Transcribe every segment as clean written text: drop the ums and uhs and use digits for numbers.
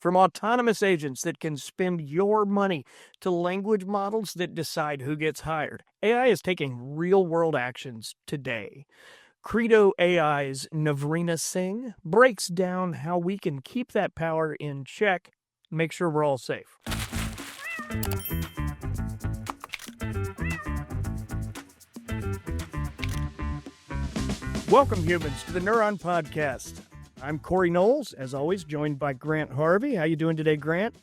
From autonomous agents that can spend your money to language models that decide who gets hired, AI is taking real-world actions today. Credo.ai's Navrina Singh breaks down how we can keep that power in check and make sure we're all safe. Welcome, humans, to the Neuron Podcast. I'm Corey Knowles, as always, joined by Grant Harvey. How you doing today, Grant?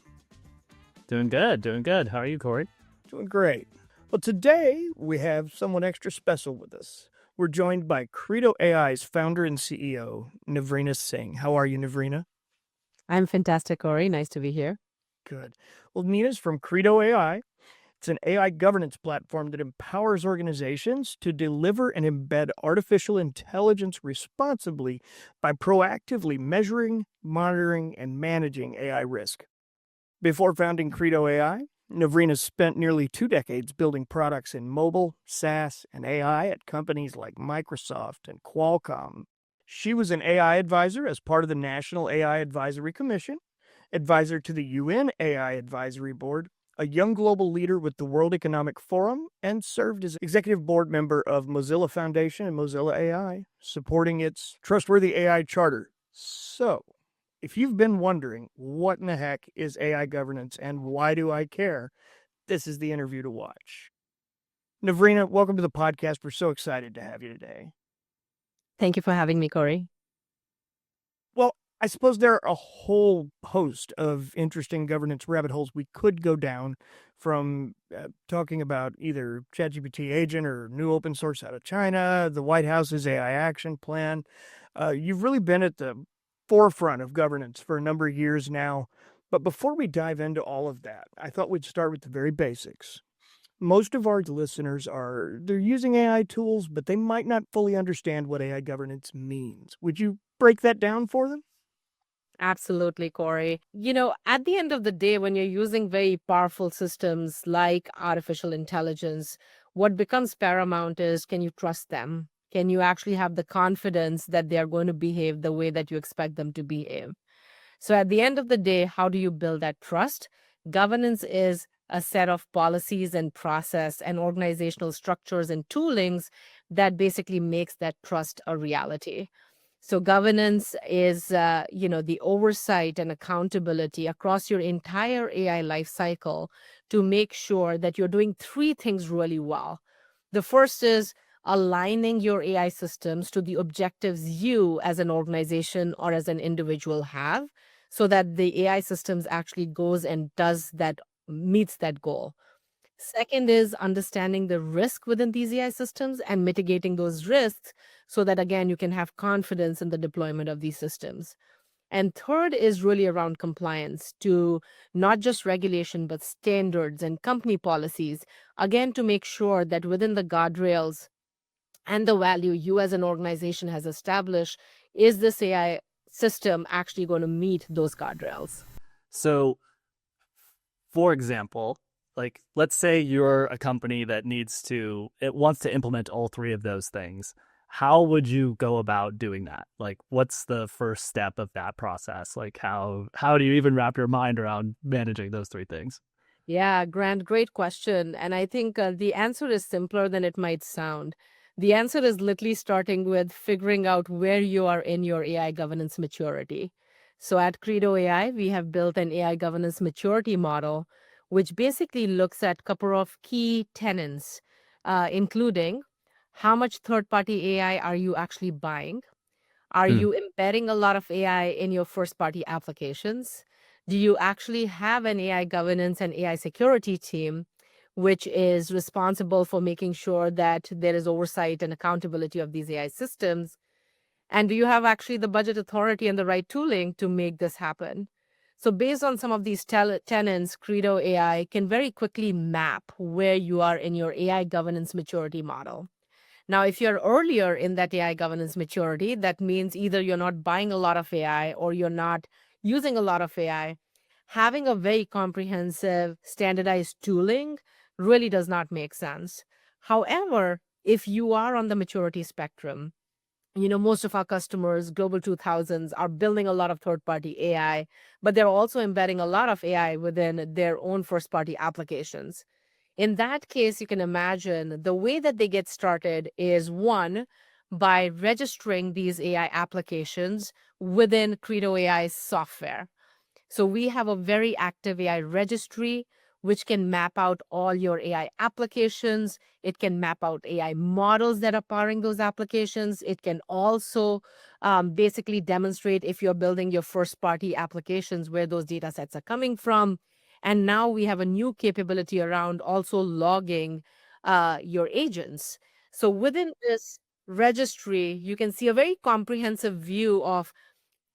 Doing good. How are you, Corey? Doing great. Well, today we have someone extra special with us. We're joined by Credo.ai's founder and CEO, Navrina Singh. How are you, Navrina? I'm fantastic, Corey. Nice to be here. Good. Well, Nina's from Credo.ai. It's an AI governance platform that empowers organizations to deliver and embed artificial intelligence responsibly by proactively measuring, monitoring, and managing AI risk. Before founding Credo.ai, Navrina spent nearly 2 decades building products in mobile, SaaS, and AI at companies like Microsoft and Qualcomm. She was an AI advisor as part of the National AI Advisory Commission, advisor to the UN AI Advisory Board, a young global leader with the World Economic Forum, and served as executive board member of Mozilla Foundation and Mozilla AI, supporting its trustworthy AI charter. So, if you've been wondering what in the heck is AI governance and why do I care, this is the interview to watch. Navrina, welcome to the podcast. We're so excited to have you today. Thank you for having me, Corey. Well, I suppose there are a whole host of interesting governance rabbit holes we could go down, from talking about either ChatGPT agent or new open source out of China, the White House's AI action plan. You've really been at the forefront of governance for a number of years now. But before we dive into all of that, I thought we'd start with the very basics. Most of our listeners they're using AI tools, but they might not fully understand what AI governance means. Would you break that down for them? Absolutely, Corey. At the end of the day, when you're using very powerful systems like artificial intelligence, what becomes paramount is, can you trust them? Can you actually have the confidence that they are going to behave the way that you expect them to behave? So at the end of the day, how do you build that trust? Governance is a set of policies and process and organizational structures and toolings that basically makes that trust a reality. So governance is, the oversight and accountability across your entire AI lifecycle to make sure that you're doing 3 things really well. The first is aligning your AI systems to the objectives you as an organization or as an individual have, so that the AI systems actually goes and meets that goal. Second is understanding the risk within these AI systems and mitigating those risks so that, again, you can have confidence in the deployment of these systems. And third is really around compliance to not just regulation, but standards and company policies, again, to make sure that within the guardrails and the value you as an organization has established, is this AI system actually going to meet those guardrails? So, for example, let's say you're a company that wants to implement all 3 of those things. How would you go about doing that? What's the first step of that process? How do you even wrap your mind around managing those 3 things? Yeah, Grant, great question. And I think the answer is simpler than it might sound. The answer is literally starting with figuring out where you are in your AI governance maturity. So at Credo.ai, we have built an AI governance maturity model, which basically looks at a couple of key tenets, including how much third-party AI are you actually buying? Are you embedding a lot of AI in your first-party applications? Do you actually have an AI governance and AI security team, which is responsible for making sure that there is oversight and accountability of these AI systems? And do you have actually the budget authority and the right tooling to make this happen? So based on some of these tenets, Credo.ai can very quickly map where you are in your AI governance maturity model. Now, if you're earlier in that AI governance maturity, that means either you're not buying a lot of AI or you're not using a lot of AI. Having a very comprehensive standardized tooling really does not make sense. However, if you are on the maturity spectrum, Most of our customers, Global 2000s, are building a lot of third-party AI, but they're also embedding a lot of AI within their own first-party applications. In that case, you can imagine the way that they get started is one, by registering these AI applications within Credo AI's software. So we have a very active AI registry, which can map out all your AI applications. It can map out AI models that are powering those applications. It can also basically demonstrate if you're building your first party applications, where those data sets are coming from. And now we have a new capability around also logging your agents. So within this registry, you can see a very comprehensive view of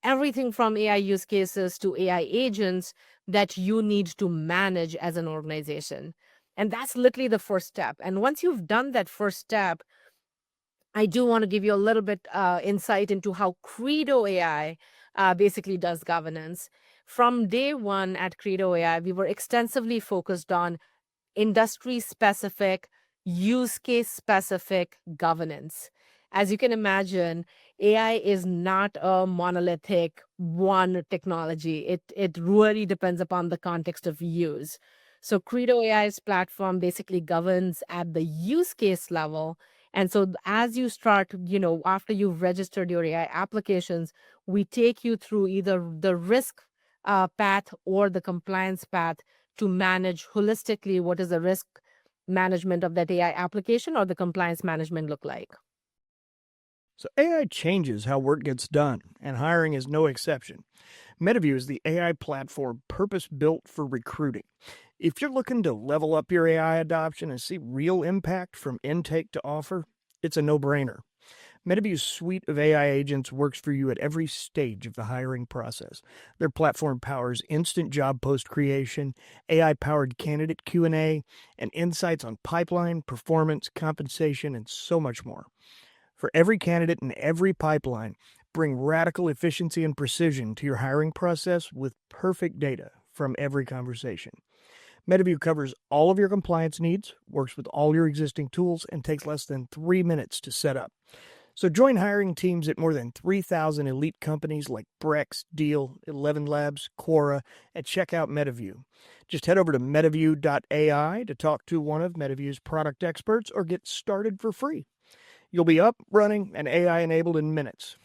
everything from AI use cases to AI agents that you need to manage as an organization. And that's literally the first step. And once you've done that first step, I do want to give you a little bit insight into how Credo AI basically does governance. From day one at Credo AI, we were extensively focused on industry specific, use case specific governance. As you can imagine, AI is not a monolithic one technology. It really depends upon the context of use. So Credo AI's platform basically governs at the use case level. And so as you start, after you've registered your AI applications, we take you through either the risk path or the compliance path to manage holistically what is the risk management of that AI application or the compliance management look like. So AI changes how work gets done, and hiring is no exception. Metaview is the AI platform purpose-built for recruiting. If you're looking to level up your AI adoption and see real impact from intake to offer, it's a no-brainer. Metaview's suite of AI agents works for you at every stage of the hiring process. Their platform powers instant job post creation, AI-powered candidate Q&A, and insights on pipeline, performance, compensation, and so much more. For every candidate and every pipeline, bring radical efficiency and precision to your hiring process with perfect data from every conversation. Metaview covers all of your compliance needs, works with all your existing tools, and takes less than 3 minutes to set up. So join hiring teams at more than 3,000 elite companies like Brex, Deal, 11 Labs, Quora, and check out Metaview. Just head over to Metaview.ai to talk to one of Metaview's product experts or get started for free. You'll be up, running, and AI-enabled in minutes.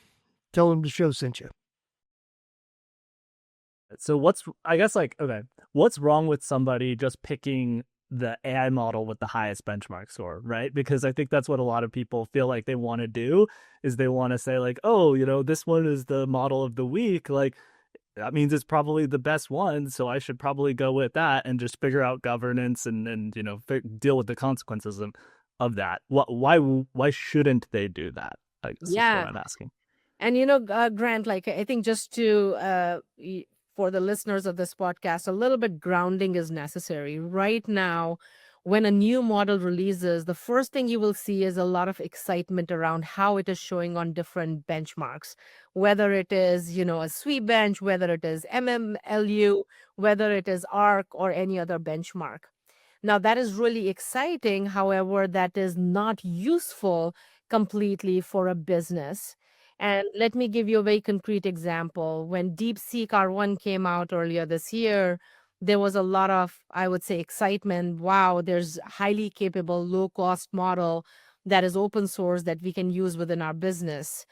Tell them the show sent you. So what's wrong with somebody just picking the AI model with the highest benchmark score, right? Because I think that's what a lot of people feel like they want to do, is they want to say like, oh, this one is the model of the week. Like, that means it's probably the best one, so I should probably go with that and just figure out governance and deal with the consequences of that. Why shouldn't they do that? I guess is what I'm asking. And Grant, like I think just to for the listeners of this podcast, a little bit grounding is necessary. Right now, when a new model releases, the first thing you will see is a lot of excitement around how it is showing on different benchmarks, whether it is, a sweep bench, whether it is MMLU, whether it is ARC or any other benchmark. Now, that is really exciting. However, that is not useful completely for a business. And let me give you a very concrete example. When DeepSeek R1 came out earlier this year, there was a lot of, I would say, excitement. Wow, there's a highly capable, low-cost model that is open source that we can use within our business.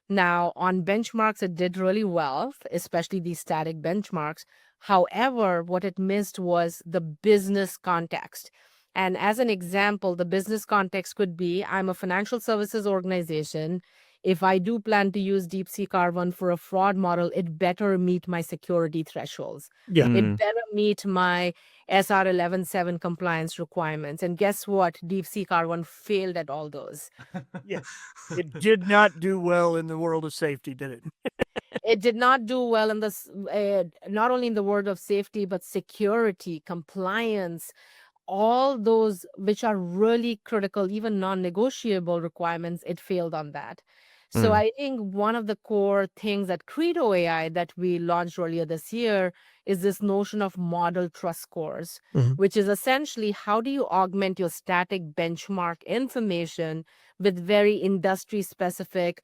Now, on benchmarks, it did really well, especially these static benchmarks. However, what it missed was the business context. And as an example, the business context could be, I'm a financial services organization. If I do plan to use DeepSeek R1 for a fraud model, it better meet my security thresholds. Yeah. It better meet my SR 11.7 compliance requirements. And guess what? DeepSeek R1 failed at all those. Yes. It did not do well in the world of safety, did it? It did not do well in this, not only in the world of safety, but security, compliance, all those which are really critical, even non-negotiable requirements, it failed on that. So I think one of the core things at Credo AI that we launched earlier this year is this notion of model trust scores, which is essentially how do you augment your static benchmark information with very industry specific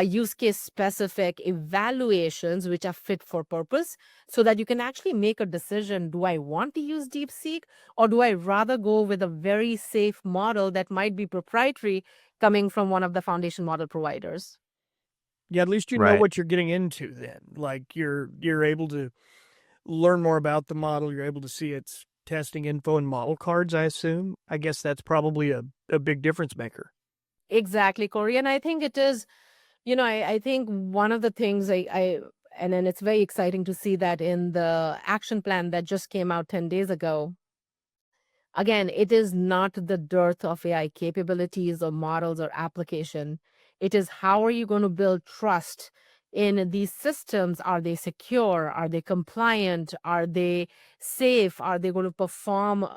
use case specific evaluations which are fit for purpose, so that you can actually make a decision. Do I want to use DeepSeek, or do I rather go with a very safe model that might be proprietary coming from one of the foundation model providers? Yeah, at least you know Right. what you're getting into then. Like you're able to learn more about the model. You're able to see its testing info and model cards, I assume. I guess that's probably a big difference maker. Exactly, Corey. And I think it is, I think one of the things and then it's very exciting to see that in the action plan that just came out 10 days ago. Again, it is not the dearth of AI capabilities or models or application. It is, how are you going to build trust in these systems? Are they secure? Are they compliant? Are they safe? Are they going to perform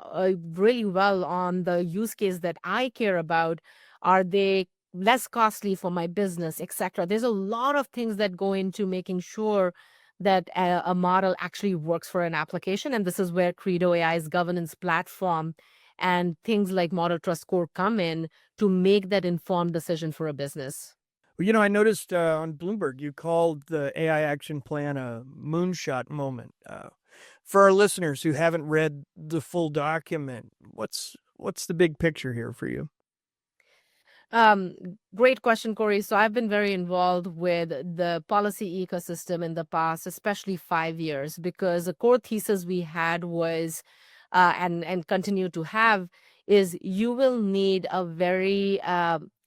really well on the use case that I care about? Are they less costly for my business, etc.? There's a lot of things that go into making sure that a model actually works for an application. And this is where Credo AI's governance platform and things like Model Trust Core come in to make that informed decision for a business. Well, I noticed on Bloomberg you called the AI action plan a moonshot moment. For our listeners who haven't read the full document, what's the big picture here for you? Um, Great question, Corey. So I've been very involved with the policy ecosystem in the past, especially 5 years, because the core thesis we had was, and continue to have, is you will need a very,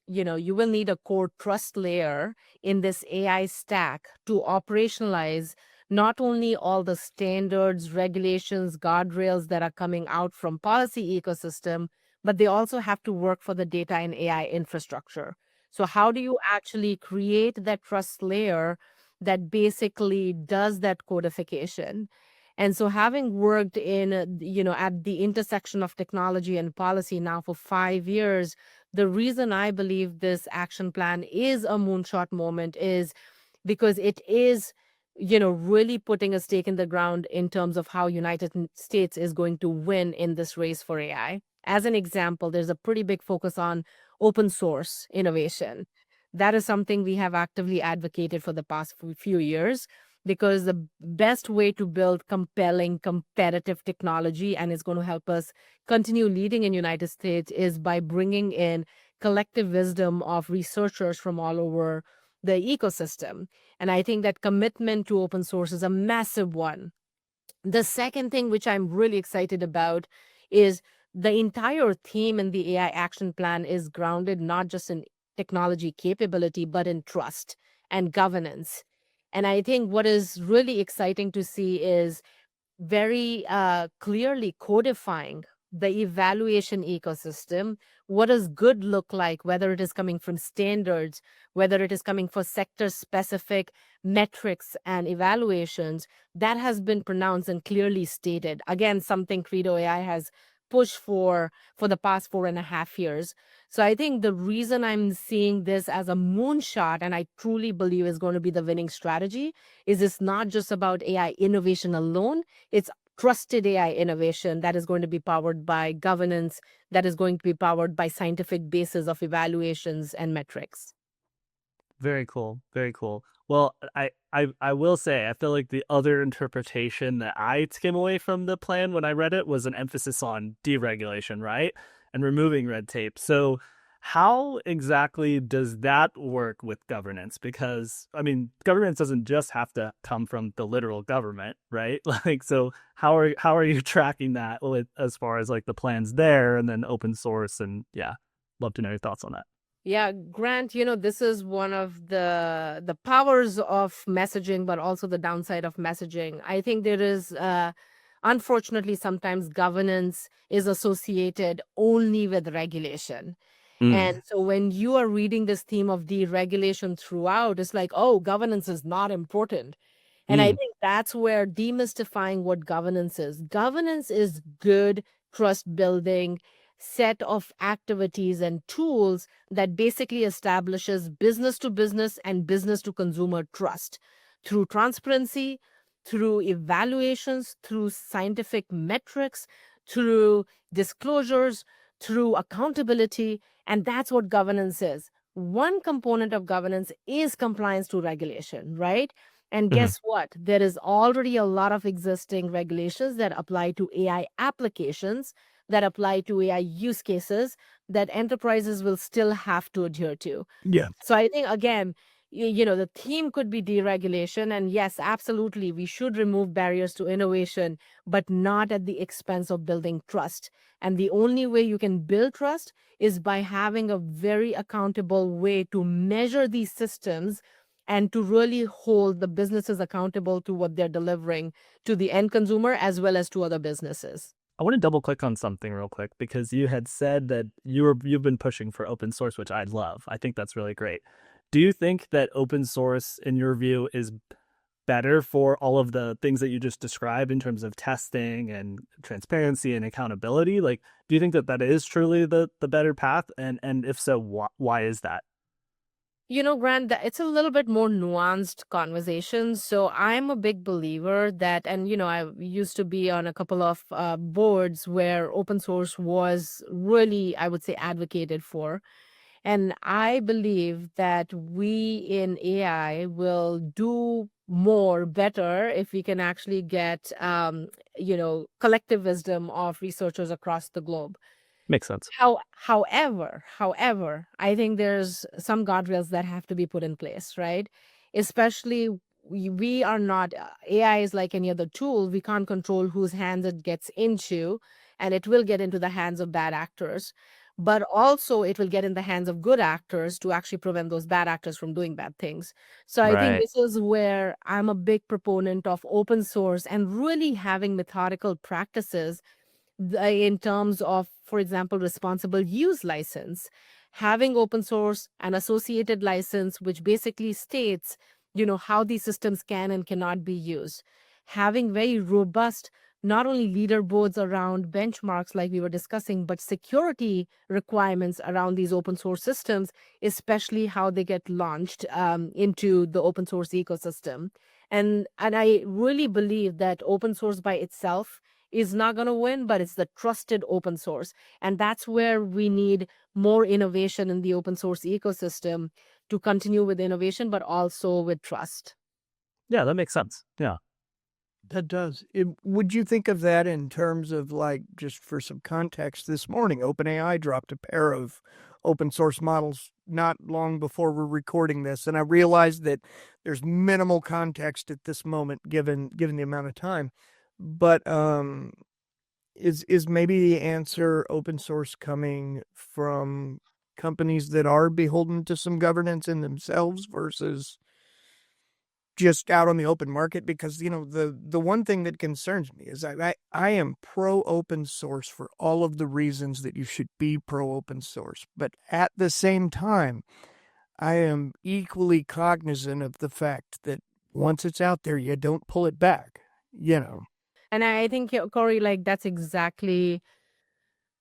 you will need a core trust layer in this AI stack to operationalize not only all the standards, regulations, guardrails that are coming out from policy ecosystem, but they also have to work for the data and AI infrastructure. So how do you actually create that trust layer that basically does that codification? And so having worked in, at the intersection of technology and policy now for 5 years, the reason I believe this action plan is a moonshot moment is because it is, really putting a stake in the ground in terms of how United States is going to win in this race for AI. As an example, there's a pretty big focus on open source innovation. That is something we have actively advocated for the past few years, because the best way to build compelling, competitive technology, and is going to help us continue leading in United States, is by bringing in collective wisdom of researchers from all over the ecosystem. And I think that commitment to open source is a massive one. The second thing, which I'm really excited about, is the entire theme in the AI action plan is grounded not just in technology capability, but in trust and governance. And I think what is really exciting to see is very clearly codifying the evaluation ecosystem. What does good look like, whether it is coming from standards, whether it is coming for sector specific metrics and evaluations, that has been pronounced and clearly stated. Again, something Credo AI has pushed for the past 4.5 years. So I think the reason I'm seeing this as a moonshot, and I truly believe is going to be the winning strategy, is it's not just about AI innovation alone. It's trusted AI innovation that is going to be powered by governance, that is going to be powered by scientific basis of evaluations and metrics. Very cool. Very cool. Well, I will say, I feel like the other interpretation that I came away from the plan when I read it was an emphasis on deregulation, right? And removing red tape. So how exactly does that work with governance? Because, I mean, governance doesn't just have to come from the literal government, right? Like, so how are you tracking that with, as far as like the plans there, and then open source? And yeah, love to know your thoughts on that. Yeah, Grant, this is one of the powers of messaging, but also the downside of messaging. I think there is, unfortunately, sometimes governance is associated only with regulation. And so when you are reading this theme of deregulation throughout, it's like, oh, governance is not important. And I think that's where demystifying what governance is. Governance is good trust building set of activities and tools that basically establishes business to business and business to consumer trust through transparency, through evaluations, through scientific metrics, through disclosures, through accountability. And that's what governance is. one component of governance is compliance to regulation, right? And Mhm. guess what? There is already a lot of existing regulations that apply to AI applications, that apply to AI use cases that enterprises will still have to adhere to. Yeah. So I think, again, the theme could be deregulation. And yes, absolutely, we should remove barriers to innovation, but not at the expense of building trust. And the only way you can build trust is by having a very accountable way to measure these systems and to really hold the businesses accountable to what they're delivering to the end consumer as well as to other businesses. I want to double click on something real quick because you had said that you've been pushing for open source, which I love. I think that's really great. Do you think that open source, in your view, is better for all of the things that you just described in terms of testing and transparency and accountability? Like, do you think that that is truly the better path? And if so, why is that? Grant, it's a little bit more nuanced conversation. So I'm a big believer that, and I used to be on a couple of boards where open source was really, I would say, advocated for. And I believe that we in AI will do more better if we can actually get, collective wisdom of researchers across the globe. Makes sense. However, I think there's some guardrails that have to be put in place, right? Especially we are not, AI is like any other tool. We can't control whose hands it gets into, and it will get into the hands of bad actors. But also, it will get in the hands of good actors to actually prevent those bad actors from doing bad things. So I think Right. this is where I'm a big proponent of open source and really having methodical practices in terms of, for example, responsible use license, having open source and associated license, which basically states, how these systems can and cannot be used, having very robust, not only leaderboards around benchmarks like we were discussing, but security requirements around these open source systems, especially how they get launched into the open source ecosystem. And I really believe that open source by itself is not going to win, but it's the trusted open source. And that's where we need more innovation in the open source ecosystem to continue with innovation, but also with trust. Yeah, that makes sense. Yeah. That does. Would you think of that in terms of, like, just for some context, this morning, OpenAI dropped a pair of open source models not long before we're recording this, and I realized that there's minimal context at this moment given the amount of time. But is maybe the answer open source coming from companies that are beholden to some governance in themselves versus just out on the open market? Because the one thing that concerns me is I am pro open source for all of the reasons that you should be pro open source, but at the same time I am equally cognizant of the fact that once it's out there, you don't pull it back. And I think, Corey, like that's exactly,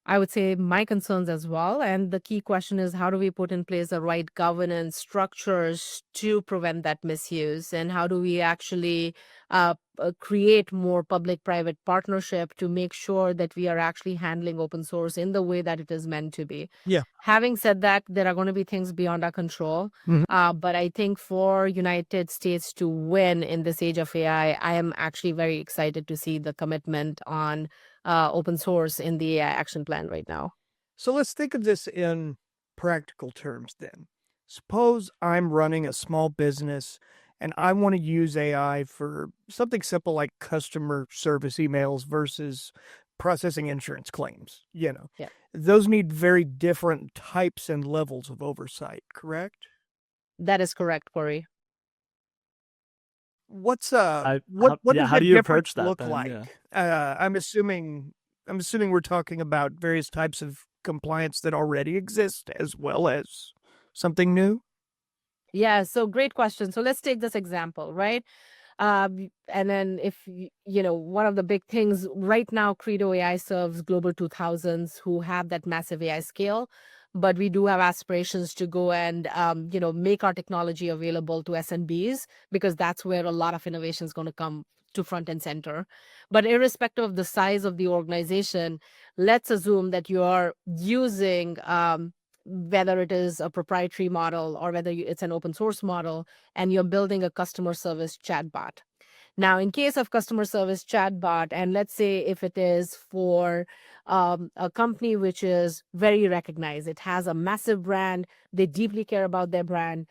I would say, my concerns as well. And the key question is, how do we put in place the right governance structures to prevent that misuse? And how do we actually create more public-private partnership to make sure that we are actually handling open source in the way that it is meant to be? Yeah. Having said that, there are going to be things beyond our control. Mhm. But I think for United States to win in this age of AI, I am actually very excited to see the commitment on open source in the AI action plan right now. So let's think of this in practical terms then. Suppose I'm running a small business and I want to use AI for something simple like customer service emails versus processing insurance claims. Yeah. Those need very different types and levels of oversight, correct? That is correct, Corey. What How does do that you difference approach that look then? like? Yeah. I'm assuming we're talking about various types of compliance that already exist as well as something new. Yeah, so great question. So let's take this example, right? And then if one of the big things right now, Credo.ai serves global 2000s who have that massive AI scale, but we do have aspirations to go and make our technology available to SMBs because that's where a lot of innovation is going to come to front and center. But irrespective of the size of the organization, let's assume that you are using whether it is a proprietary model or whether it's an open source model, and you're building a customer service chatbot. Now, in case of customer service chatbot, and let's say if it is for a company which is very recognized, it has a massive brand, they deeply care about their brand.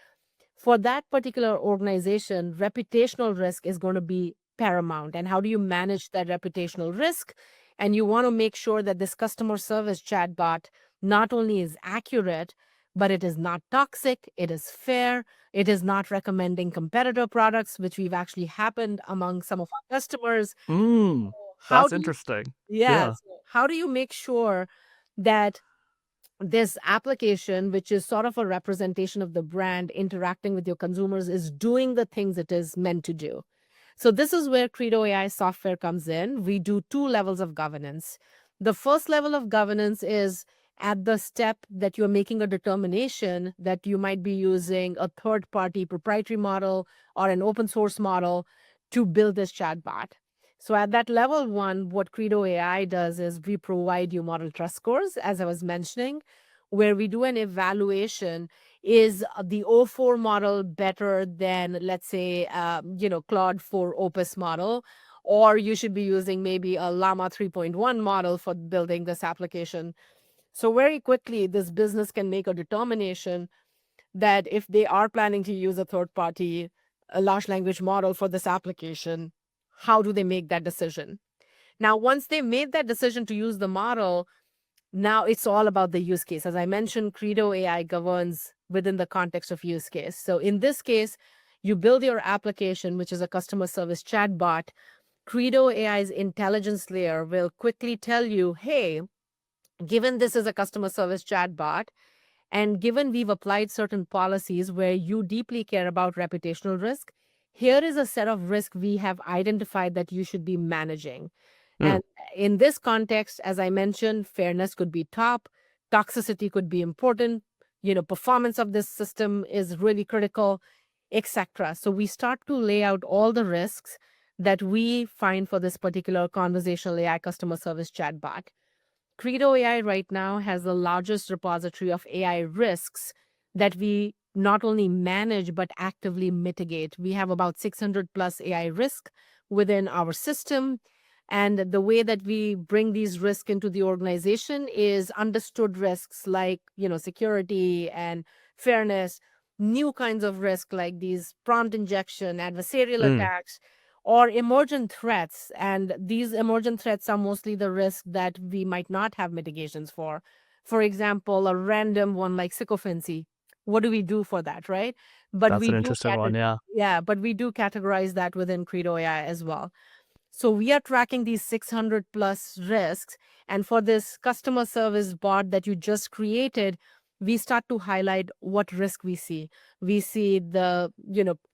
For that particular organization, reputational risk is going to be paramount. And how do you manage that reputational risk? And you want to make sure that this customer service chatbot not only is accurate, but it is not toxic, it is fair, it is not recommending competitor products, which we've actually happened among some of our customers. How That's do you, interesting. yeah, Yeah. so how do you make sure that this application, which is sort of a representation of the brand interacting with your consumers, is doing the things it is meant to do? So this is where Credo.ai software comes in. We do 2 levels of governance. The first level of governance is at the step that you're making a determination that you might be using a third-party proprietary model or an open source model to build this chatbot. So at that level 1, what Credo.ai does is we provide you model trust scores, as I was mentioning, where we do an evaluation. Is the O4 model better than, let's say, Claude 4 Opus model? Or you should be using maybe a Llama 3.1 model for building this application. So very quickly, this business can make a determination that if they are planning to use a third party, a large language model for this application, how do they make that decision? Now, once they made that decision to use the model, now it's all about the use case. As I mentioned, Credo.ai governs within the context of use case. So in this case, you build your application, which is a customer service chatbot. Credo.ai's intelligence layer will quickly tell you, hey, given this is a customer service chatbot, and given we've applied certain policies where you deeply care about reputational risk, here is a set of risk we have identified that you should be managing. And in this context, as I mentioned, fairness could be top, toxicity could be important, performance of this system is really critical, etc. So we start to lay out all the risks that we find for this particular conversational AI customer service chatbot. Credo.ai right now has the largest repository of AI risks that we not only manage but actively mitigate. We have about 600 plus AI risk within our system. And the way that we bring these risks into the organization is understood risks like, security and fairness, new kinds of risk like these prompt injection, adversarial attacks, or emergent threats. And these emergent threats are mostly the risk that we might not have mitigations for. For example, a random one like sycophancy. What do we do for that, right? But That's we an do interesting one. Yeah. but we do categorize that within Credo.ai as well. So we are tracking these 600 plus risks. And for this customer service bot that you just created, we start to highlight what risk we see. We see the,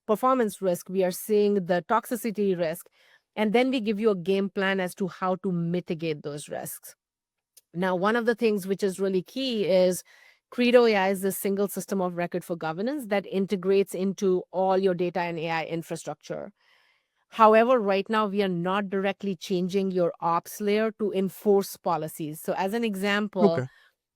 performance risk. We are seeing the toxicity risk. And then we give you a game plan as to how to mitigate those risks. Now, one of the things which is really key is Credo.ai is a single system of record for governance that integrates into all your data and AI infrastructure. However, right now, we are not directly changing your ops layer to enforce policies. So as an example,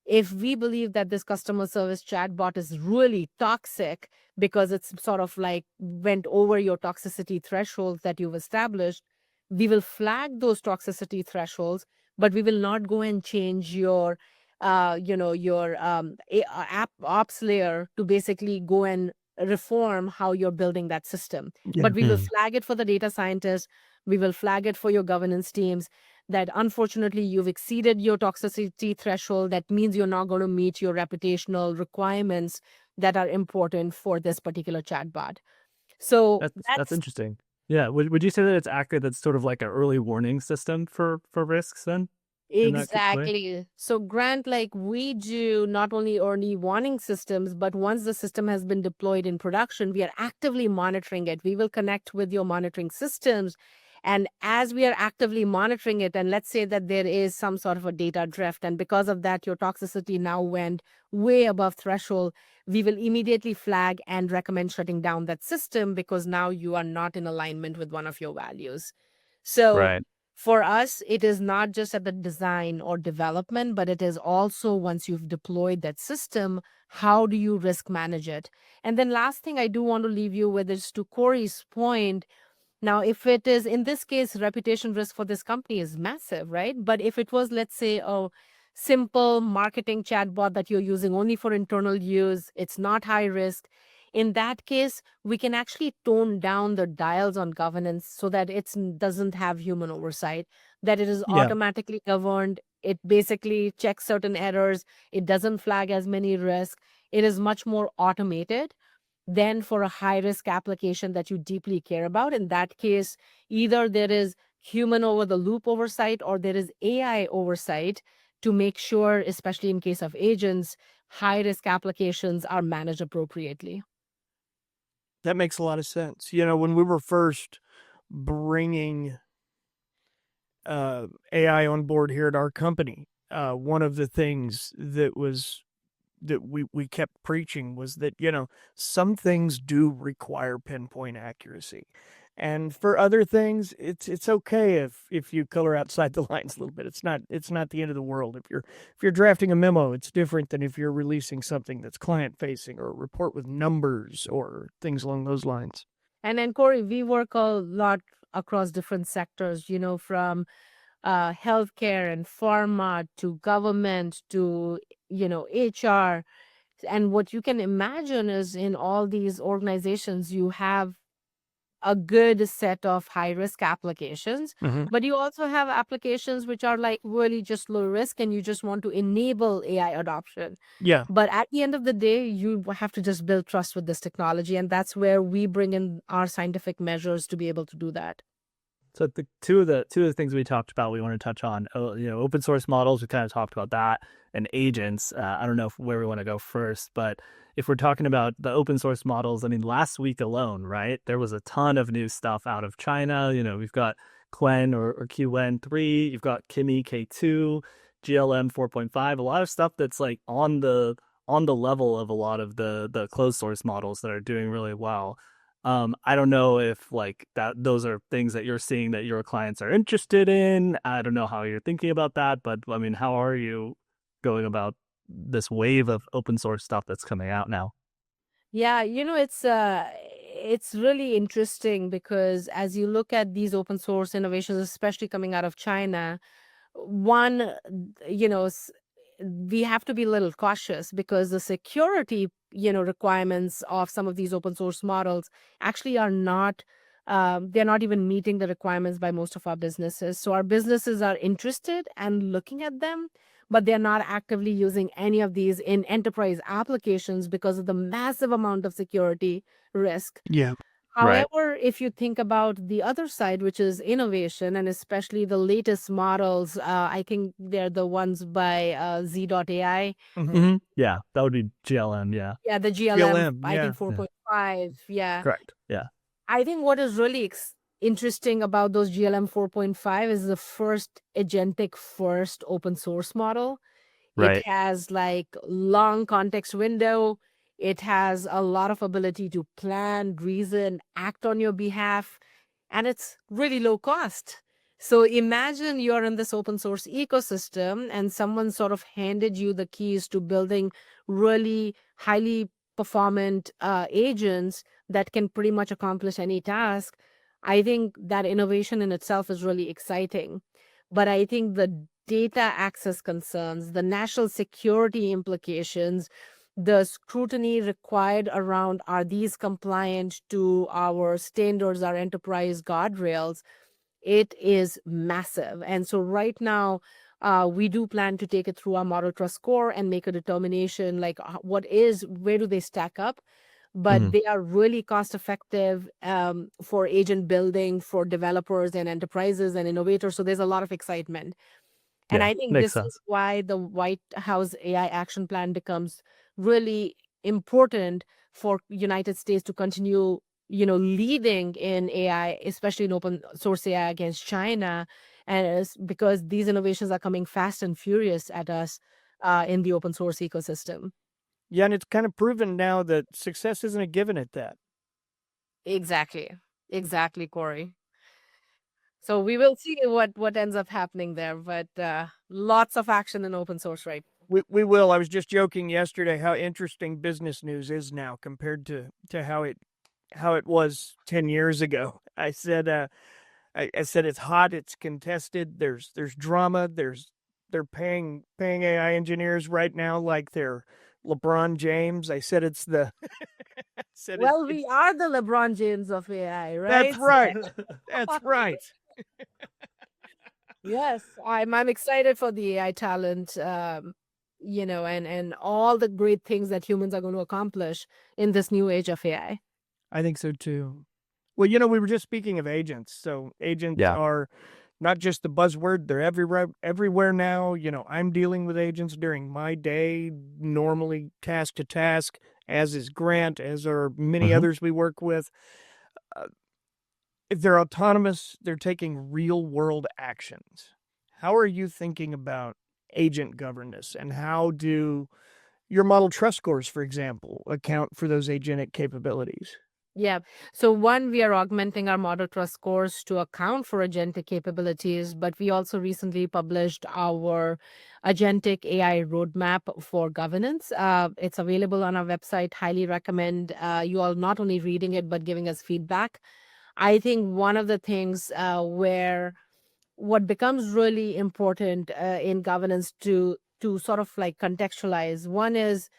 if we believe that this customer service chatbot is really toxic because it's sort of like went over your toxicity thresholds that you've established, we will flag those toxicity thresholds, but we will not go and change your app ops layer to basically go and reform how you're building that system. Yeah. But we will flag it for the data scientists. We will flag it for your governance teams that unfortunately you've exceeded your toxicity threshold. That means you're not going to meet your reputational requirements that are important for this particular chatbot. So That's interesting. Yeah. Would you say that it's accurate? That's sort of like an early warning system for risks then? Exactly. So Grant, like we do not only early warning systems, but once the system has been deployed in production, we are actively monitoring it. We will connect with your monitoring systems. And as we are actively monitoring it, and let's say that there is some sort of a data drift, and because of that, your toxicity now went way above threshold, we will immediately flag and recommend shutting down that system because now you are not in alignment with one of your values. So Right. For us, it is not just at the design or development, but it is also once you've deployed that system, how do you risk manage it? And then last thing I do want to leave you with is to Corey's point. Now, if it is, in this case, reputation risk for this company is massive, right? But if it was, let's say, a simple marketing chatbot that you're using only for internal use, it's not high risk. In that case, we can actually tone down the dials on governance so that it doesn't have human oversight, that it is Yeah. automatically governed. It basically checks certain errors. It doesn't flag as many risks. It is much more automated than for a high risk application that you deeply care about. In that case, either there is human over the loop oversight or there is AI oversight to make sure, especially in case of agents, high risk applications are managed appropriately. That makes a lot of sense. When we were first bringing AI on board here at our company, one of the things that we kept preaching was that, some things do require pinpoint accuracy. And for other things, it's okay if you color outside the lines a little bit. It's not the end of the world. If you're drafting a memo, it's different than if you're releasing something that's client facing or a report with numbers or things along those lines. And then, Corey, we work a lot across different sectors, from healthcare and pharma to government to, HR. And what you can imagine is in all these organizations, you have a good set of high risk applications, Mm-hmm. but you also have applications which are like really just low risk and you just want to enable AI adoption. Yeah. But at the end of the day, you have to just build trust with this technology. And that's where we bring in our scientific measures to be able to do that. So the two of the things we talked about, we want to touch on, open source models. We kind of talked about that, and agents. I don't know where we want to go first, but if we're talking about the open source models, I mean, last week alone, right, there was a ton of new stuff out of China. We've got Qwen or Qwen 3, you've got Kimi K2, GLM 4.5, a lot of stuff that's like on the level of a lot of the closed source models that are doing really well. I don't know if like that those are things that you're seeing that your clients are interested in. I don't know how you're thinking about that, but I mean, how are you going about this wave of open source stuff that's coming out now? Yeah, it's really interesting because as you look at these open source innovations, especially coming out of China, one, we have to be a little cautious because the security, requirements of some of these open source models actually are not, they're not even meeting the requirements by most of our businesses. So our businesses are interested and looking at them, but they're not actively using any of these in enterprise applications because of the massive amount of security risk. Yeah. Right. However, if you think about the other side, which is innovation, and especially the latest models, I think they're the ones by Z.ai. Mm-hmm. Yeah, that would be GLM. Yeah, Yeah, the GLM, GLM, I yeah. think 4.5. Yeah. correct. Yeah. I think what is really interesting about those GLM 4.5 is the first agentic first open source model. It Right. has like long context window. It has a lot of ability to plan, reason, act on your behalf, and it's really low cost. So imagine you're in this open source ecosystem and someone sort of handed you the keys to building really highly performant agents that can pretty much accomplish any task. I think that innovation in itself is really exciting. But I think the data access concerns, the national security implications, the scrutiny required around are these compliant to our standards, our enterprise guardrails, it is massive. And so right now, we do plan to take it through our model trust score and make a determination like where do they stack up? But they are really cost effective for agent building for developers and enterprises and innovators. So there's a lot of excitement. And Yeah, I think makes this sense. is why the White House AI action plan becomes really important for United States to continue, leading in AI, especially in open source AI against China. And it's because these innovations are coming fast and furious at us in the open source ecosystem. Yeah, and it's kind of proven now that success isn't a given at that. Exactly. Exactly, Corey. So we will see what ends up happening there, but lots of action in open source, right? We will. I was just joking yesterday how interesting business news is now compared to how it was 10 years ago. I said I said it's hot, it's contested, there's drama, they're paying AI engineers right now like they're LeBron James. I said it's the I said Well, we it's are the LeBron James of AI, that's right? right. That's right. Yes, I'm excited for the AI talent, and all the great things that humans are going to accomplish in this new age of AI. I think so too. Well, we were just speaking of agents. So agents Yeah. are not just the buzzword, they're everywhere now. I'm dealing with agents during my day, normally task to task, as is Grant, as are many others we work with. If they're autonomous, they're taking real world actions. How are you thinking about agent governance, and how do your model trust scores, for example, account for those agentic capabilities? Yeah. So one, we are augmenting our model trust scores to account for agentic capabilities, but we also recently published our agentic AI roadmap for governance. It's available on our website. Highly recommend you all not only reading it, but giving us feedback. I think one of the things where what becomes really important in governance to sort of like contextualize, one is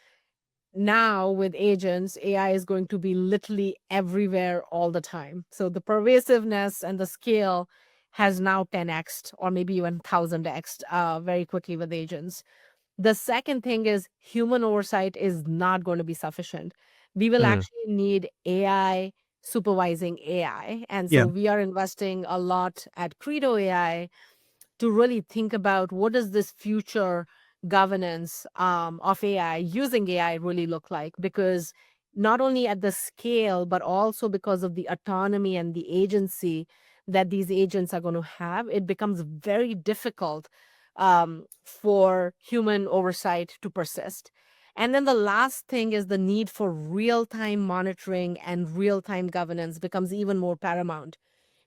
now with agents, AI is going to be literally everywhere all the time. So the pervasiveness and the scale has now 10x or maybe even 1000x very quickly with agents. The second thing is human oversight is not going to be sufficient. We will actually need AI supervising AI. And so Yeah. we are investing a lot at Credo.ai to really think about what does this future governance of AI using AI really look like, because not only at the scale but also because of the autonomy and the agency that these agents are going to have, it becomes very difficult for human oversight to persist. And then the last thing is the need for real-time monitoring and real-time governance becomes even more paramount,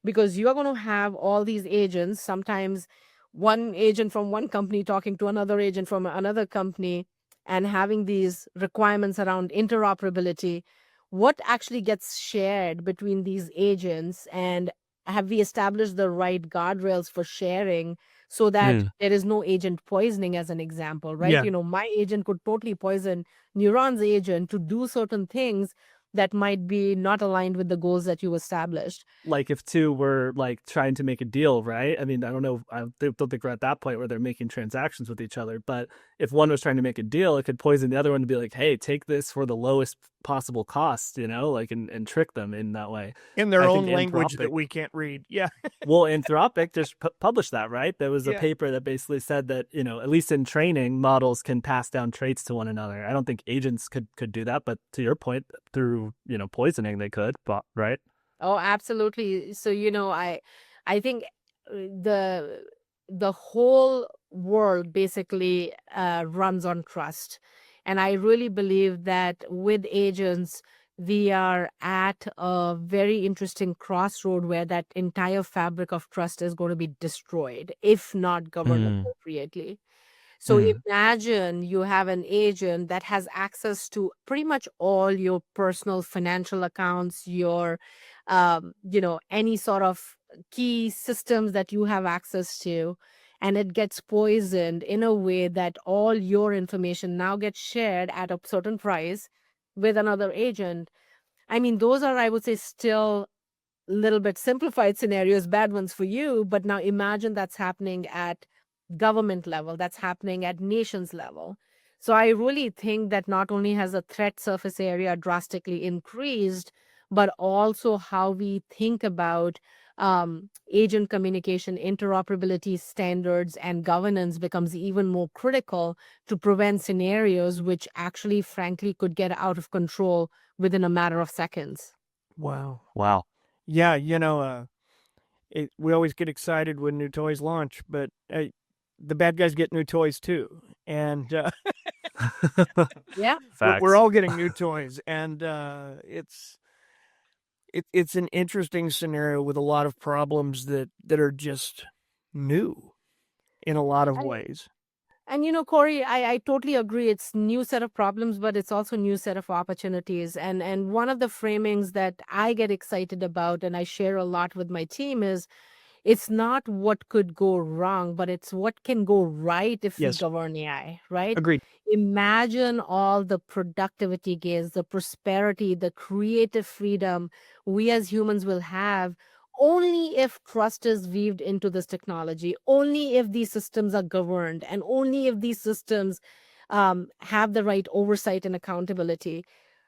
because you're going to have all these agents, sometimes one agent from one company talking to another agent from another company, and having these requirements around interoperability. What actually gets shared between these agents, and have we established the right guardrails for sharing so that there is no agent poisoning, as an example, right? Yeah. My agent could totally poison Neuron's agent to do certain things that might be not aligned with the goals that you established. Like if two were like trying to make a deal, right? I mean, I don't know. I don't think we're at that point where they're making transactions with each other. But if one was trying to make a deal, it could poison the other one to be like, hey, take this for the lowest possible cost, like, and trick them in that way. In their I own think language that Anthropic, we can't read. Yeah. well, Anthropic just published that, right? There was a Yeah. paper that basically said that, at least in training, models can pass down traits to one another. I don't think agents could do that, but to your point, through, poisoning, they could, but right? Oh, absolutely. So, I think the whole world basically runs on trust. And I really believe that with agents, we are at a very interesting crossroad where that entire fabric of trust is going to be destroyed if not governed appropriately. So imagine you have an agent that has access to pretty much all your personal financial accounts, your, any sort of key systems that you have access to, and it gets poisoned in a way that all your information now gets shared at a certain price with another agent. I mean, those are, I would say, still little bit simplified scenarios, bad ones for you, but now imagine that's happening at government level, that's happening at nations level. So I really think that not only has the threat surface area drastically increased, but also how we think about agent communication, interoperability standards, and governance becomes even more critical to prevent scenarios which actually, frankly, could get out of control within a matter of seconds. Wow. Wow. Yeah. We always get excited when new toys launch, but the bad guys get new toys too. And Yeah. Facts. we're all getting new toys. And it's an interesting scenario with a lot of problems that are just new in a lot of ways. And Corey, I totally agree. It's new set of problems, but it's also new set of opportunities. And one of the framings that I get excited about and I share a lot with my team is it's not what could go wrong, but it's what can go right if we Yes, govern AI, right? agreed. Imagine all the productivity gains, the prosperity, the creative freedom we as humans will have only if trust is weaved into this technology, only if these systems are governed, and only if these systems have the right oversight and accountability.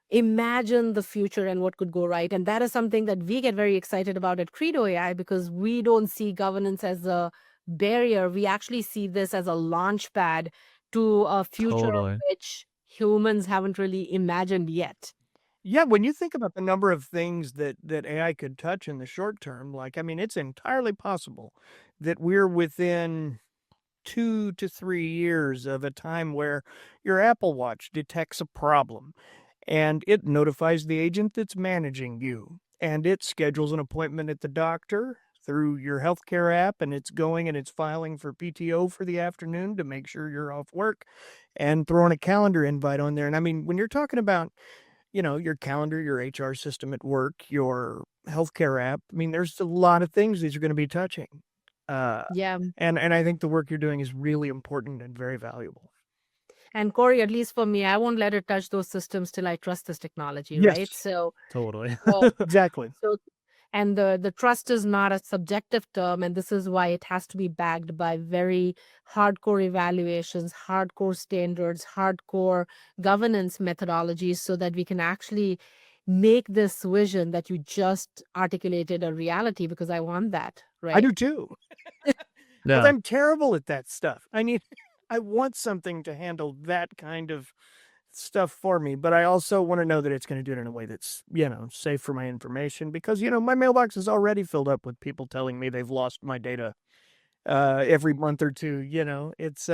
Imagine the future and what could go right. And that is something that we get very excited about at Credo.ai because we don't see governance as a barrier. We actually see this as a launch pad to a future Totally. which humans haven't really imagined yet. Yeah, when you think about the number of things that AI could touch in the short term, like, I mean, it's entirely possible that we're within 2 to 3 years of a time where your Apple Watch detects a problem and it notifies the agent that's managing you, and it schedules an appointment at the doctor through your healthcare app, and it's going and it's filing for PTO for the afternoon to make sure you're off work and throwing a calendar invite on there. And I mean, when you're talking about, your calendar, your HR system at work, your healthcare app, I mean, there's a lot of things these are going to be touching. Yeah. And I think the work you're doing is really important and very valuable. And Corey, at least for me, I won't let it touch those systems till I trust this technology, Yes, right? So, Totally. exactly. so and the trust is not a subjective term, and this is why it has to be backed by very hardcore evaluations, hardcore standards, hardcore governance methodologies, so that we can actually make this vision that you just articulated a reality, because I want that, I right? do too. Because Yeah. I'm terrible at that stuff. I need, I want something to handle that kind of stuff for me, but I also want to know that it's going to do it in a way that's, safe for my information, because, my mailbox is already filled up with people telling me they've lost my data every month or two. It's,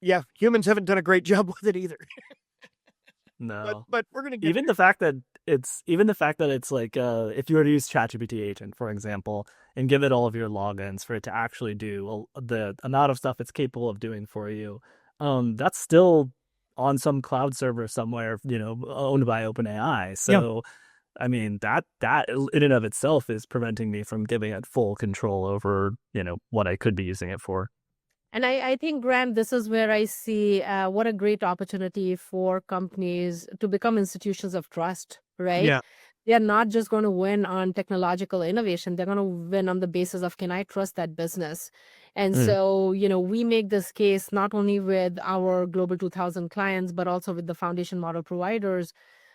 yeah, humans haven't done a great job with it either. No. But we're going to get Even the fact that it's like if you were to use ChatGPT agent, for example, and give it all of your logins for it to actually do the amount of stuff it's capable of doing for you, that's still on some cloud server somewhere, owned by OpenAI. So I mean, that in and of itself is preventing me from giving it full control over, what I could be using it for. And I think, Grant, this is where I see what a great opportunity for companies to become institutions of trust, right? Yeah. They're not just going to win on technological innovation. They're going to win on the basis of, can I trust that business? And Mm. so, we make this case not only with our Global 2000 clients, but also with the foundation model providers,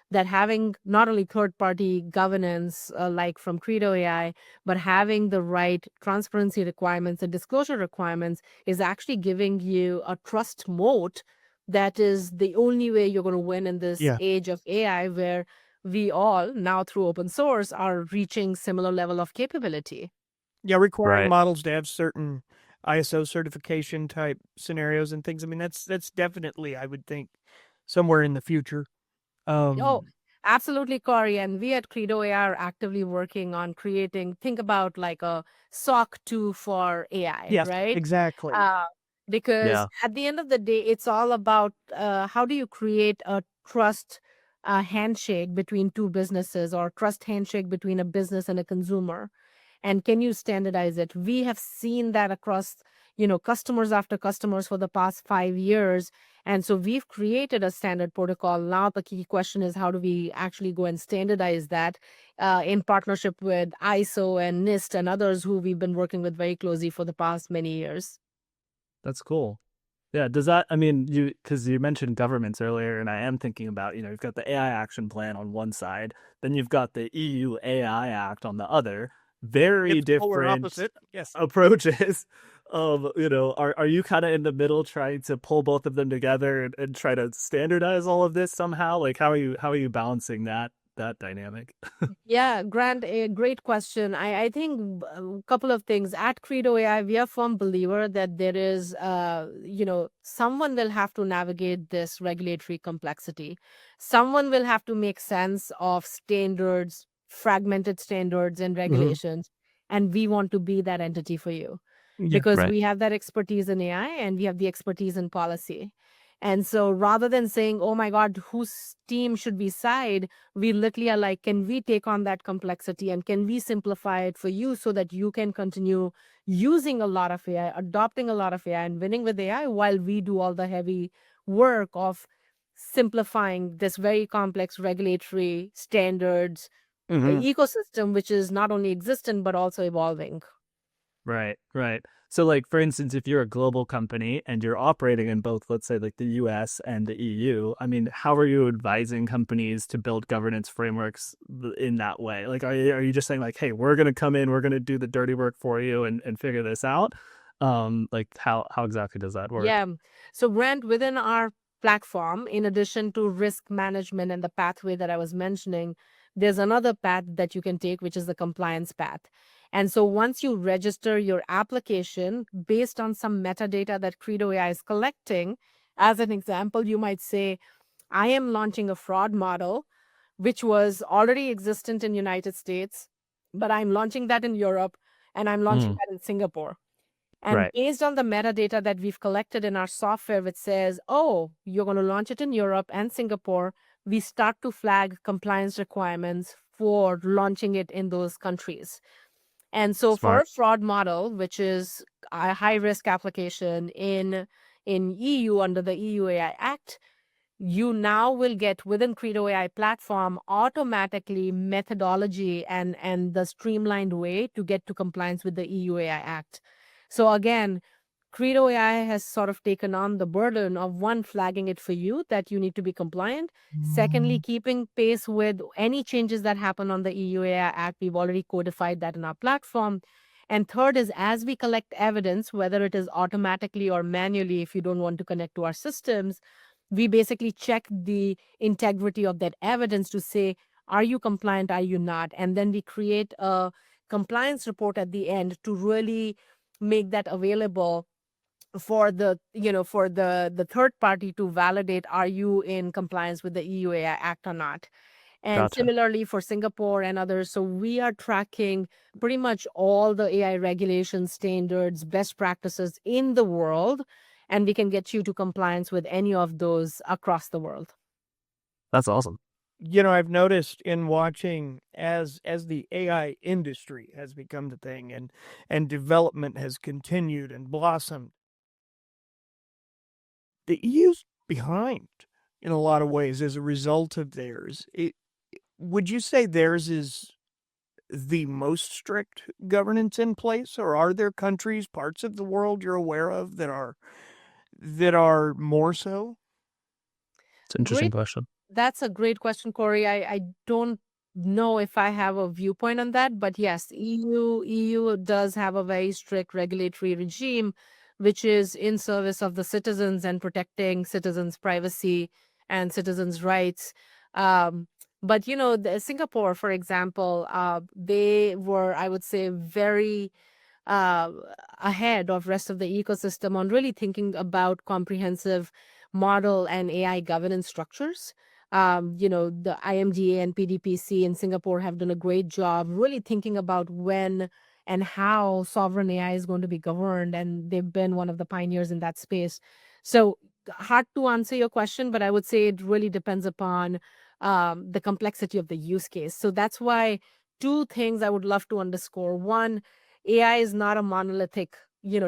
that having not only third-party governance like from Credo.ai, but having the right transparency requirements and disclosure requirements is actually giving you a trust moat that is the only way you're going to win in this Yeah. age of AI, where we all now through open source are reaching similar level of capability. Yeah, requiring Right. models to have certain ISO certification type scenarios and things. I mean, that's definitely, I would think, somewhere in the future. Oh, absolutely, Corey. And we at Credo.ai are actively working on creating, think about like a SOC 2 for AI, Yes, right? exactly. Uh, because Yeah. at the end of the day, it's all about how do you create a trust handshake between two businesses, or trust handshake between a business and a consumer. And can you standardize it? We have seen that across, customers after customers for the past 5 years. And so we've created a standard protocol. Now the key question is, how do we actually go and standardize that in partnership with ISO and NIST and others who we've been working with very closely for the past many years? That's cool. Yeah, does that, I mean, because you mentioned governments earlier, and I am thinking about, you've got the AI action plan on one side, then you've got the EU AI Act on the other. Very It's polar different opposite. Yes. approaches. Are you kind of in the middle trying to pull both of them together and try to standardize all of this somehow? Like, how are you balancing that that dynamic? Yeah, Grant, a great question. I think a couple of things. At Credo.ai, we are firm believer that there is, someone will have to navigate this regulatory complexity. Someone will have to make sense of standards, fragmented standards and Hmm. regulations. And we want to be that entity for you Yeah. because Right. we have that expertise in AI and we have the expertise in policy. And so rather than saying, oh my God, whose team should we side? We literally are like, can we take on that complexity and can we simplify it for you so that you can continue using a lot of AI, adopting a lot of AI and winning with AI while we do all the heavy work of simplifying this very complex regulatory standards Hmm. ecosystem, which is not only existent, but also evolving. Right, right. So, like, for instance, if you're a global company and you're operating in both, let's say, like the US and the EU, I mean, how are you advising companies to build governance frameworks in that way? Like, are you just saying, like, hey, we're going to come in, we're going to do the dirty work for you and figure this out? Like, how exactly does that work? Yeah. So, Grant, within our platform, in addition to risk management and the pathway that I was mentioning, there's another path that you can take, which is the compliance path. And so, once you register your application based on some metadata that Credo AI is collecting, as an example, you might say, I am launching a fraud model, which was already existent in United States, but I'm launching that in Europe and I'm launching Mm, that in Singapore. And right. based on the metadata that we've collected in our software, which says, oh, you're going to launch it in Europe and Singapore, we start to flag compliance requirements for launching it in those countries. And so for Smart. a fraud model, which is a high risk application in EU under the EU AI Act, you now will get within Credo AI platform automatically methodology and the streamlined way to get to compliance with the EU AI Act. So again, Credo AI has sort of taken on the burden of one, flagging it for you that you need to be compliant. Secondly, keeping pace with any changes that happen on the EU AI Act. We've already codified that in our platform. And third is as we collect evidence, whether it is automatically or manually, if you don't want to connect to our systems, we basically check the integrity of that evidence to say, are you compliant? Are you not? And then we create a compliance report at the end to really make that available for the third party to validate, are you in compliance with the EU AI Act or not? And Gotcha. similarly for Singapore and others. So we are tracking pretty much all the AI regulation standards, best practices in the world, and we can get you to compliance with any of those across the world. That's awesome. I've noticed in watching as the AI industry has become the thing and development has continued and blossomed, the EU's behind in a lot of ways as a result of theirs. Would you say theirs is the most strict governance in place, or are there countries, parts of the world you're aware of that are more so? It's an interesting Great. question. That's a great question, Corey. I don't know if I have a viewpoint on that, but yes, EU does have a very strict regulatory regime, which is in service of the citizens and protecting citizens' privacy and citizens' rights. But Singapore, for example, they were, I would say, very uh, ahead of rest of the ecosystem on really thinking about comprehensive model and AI governance structures. The IMDA and PDPC in Singapore have done a great job really thinking about when and how sovereign AI is going to be governed, and they've been one of the pioneers in that space. So hard to answer your question, but I would say it really depends upon the complexity of the use case. So that's why two things I would love to underscore. One, AI is not a monolithic,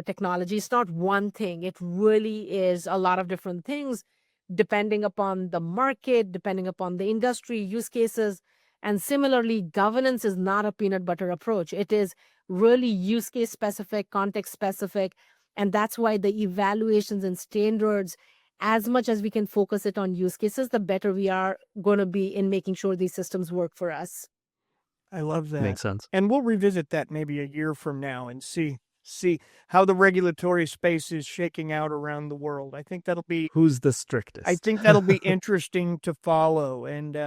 technology. It's not one thing. It really is a lot of different things depending upon the market, depending upon the industry, use cases. And similarly, governance is not a peanut butter approach. It is really use case specific, context specific. And that's why the evaluations and standards, as much as we can focus it on use cases, the better we are going to be in making sure these systems work for us. I love that. Makes sense. And we'll revisit that maybe a year from now and see how the regulatory space is shaking out around the world. I think that'll be Who's the strictest? interesting to follow. And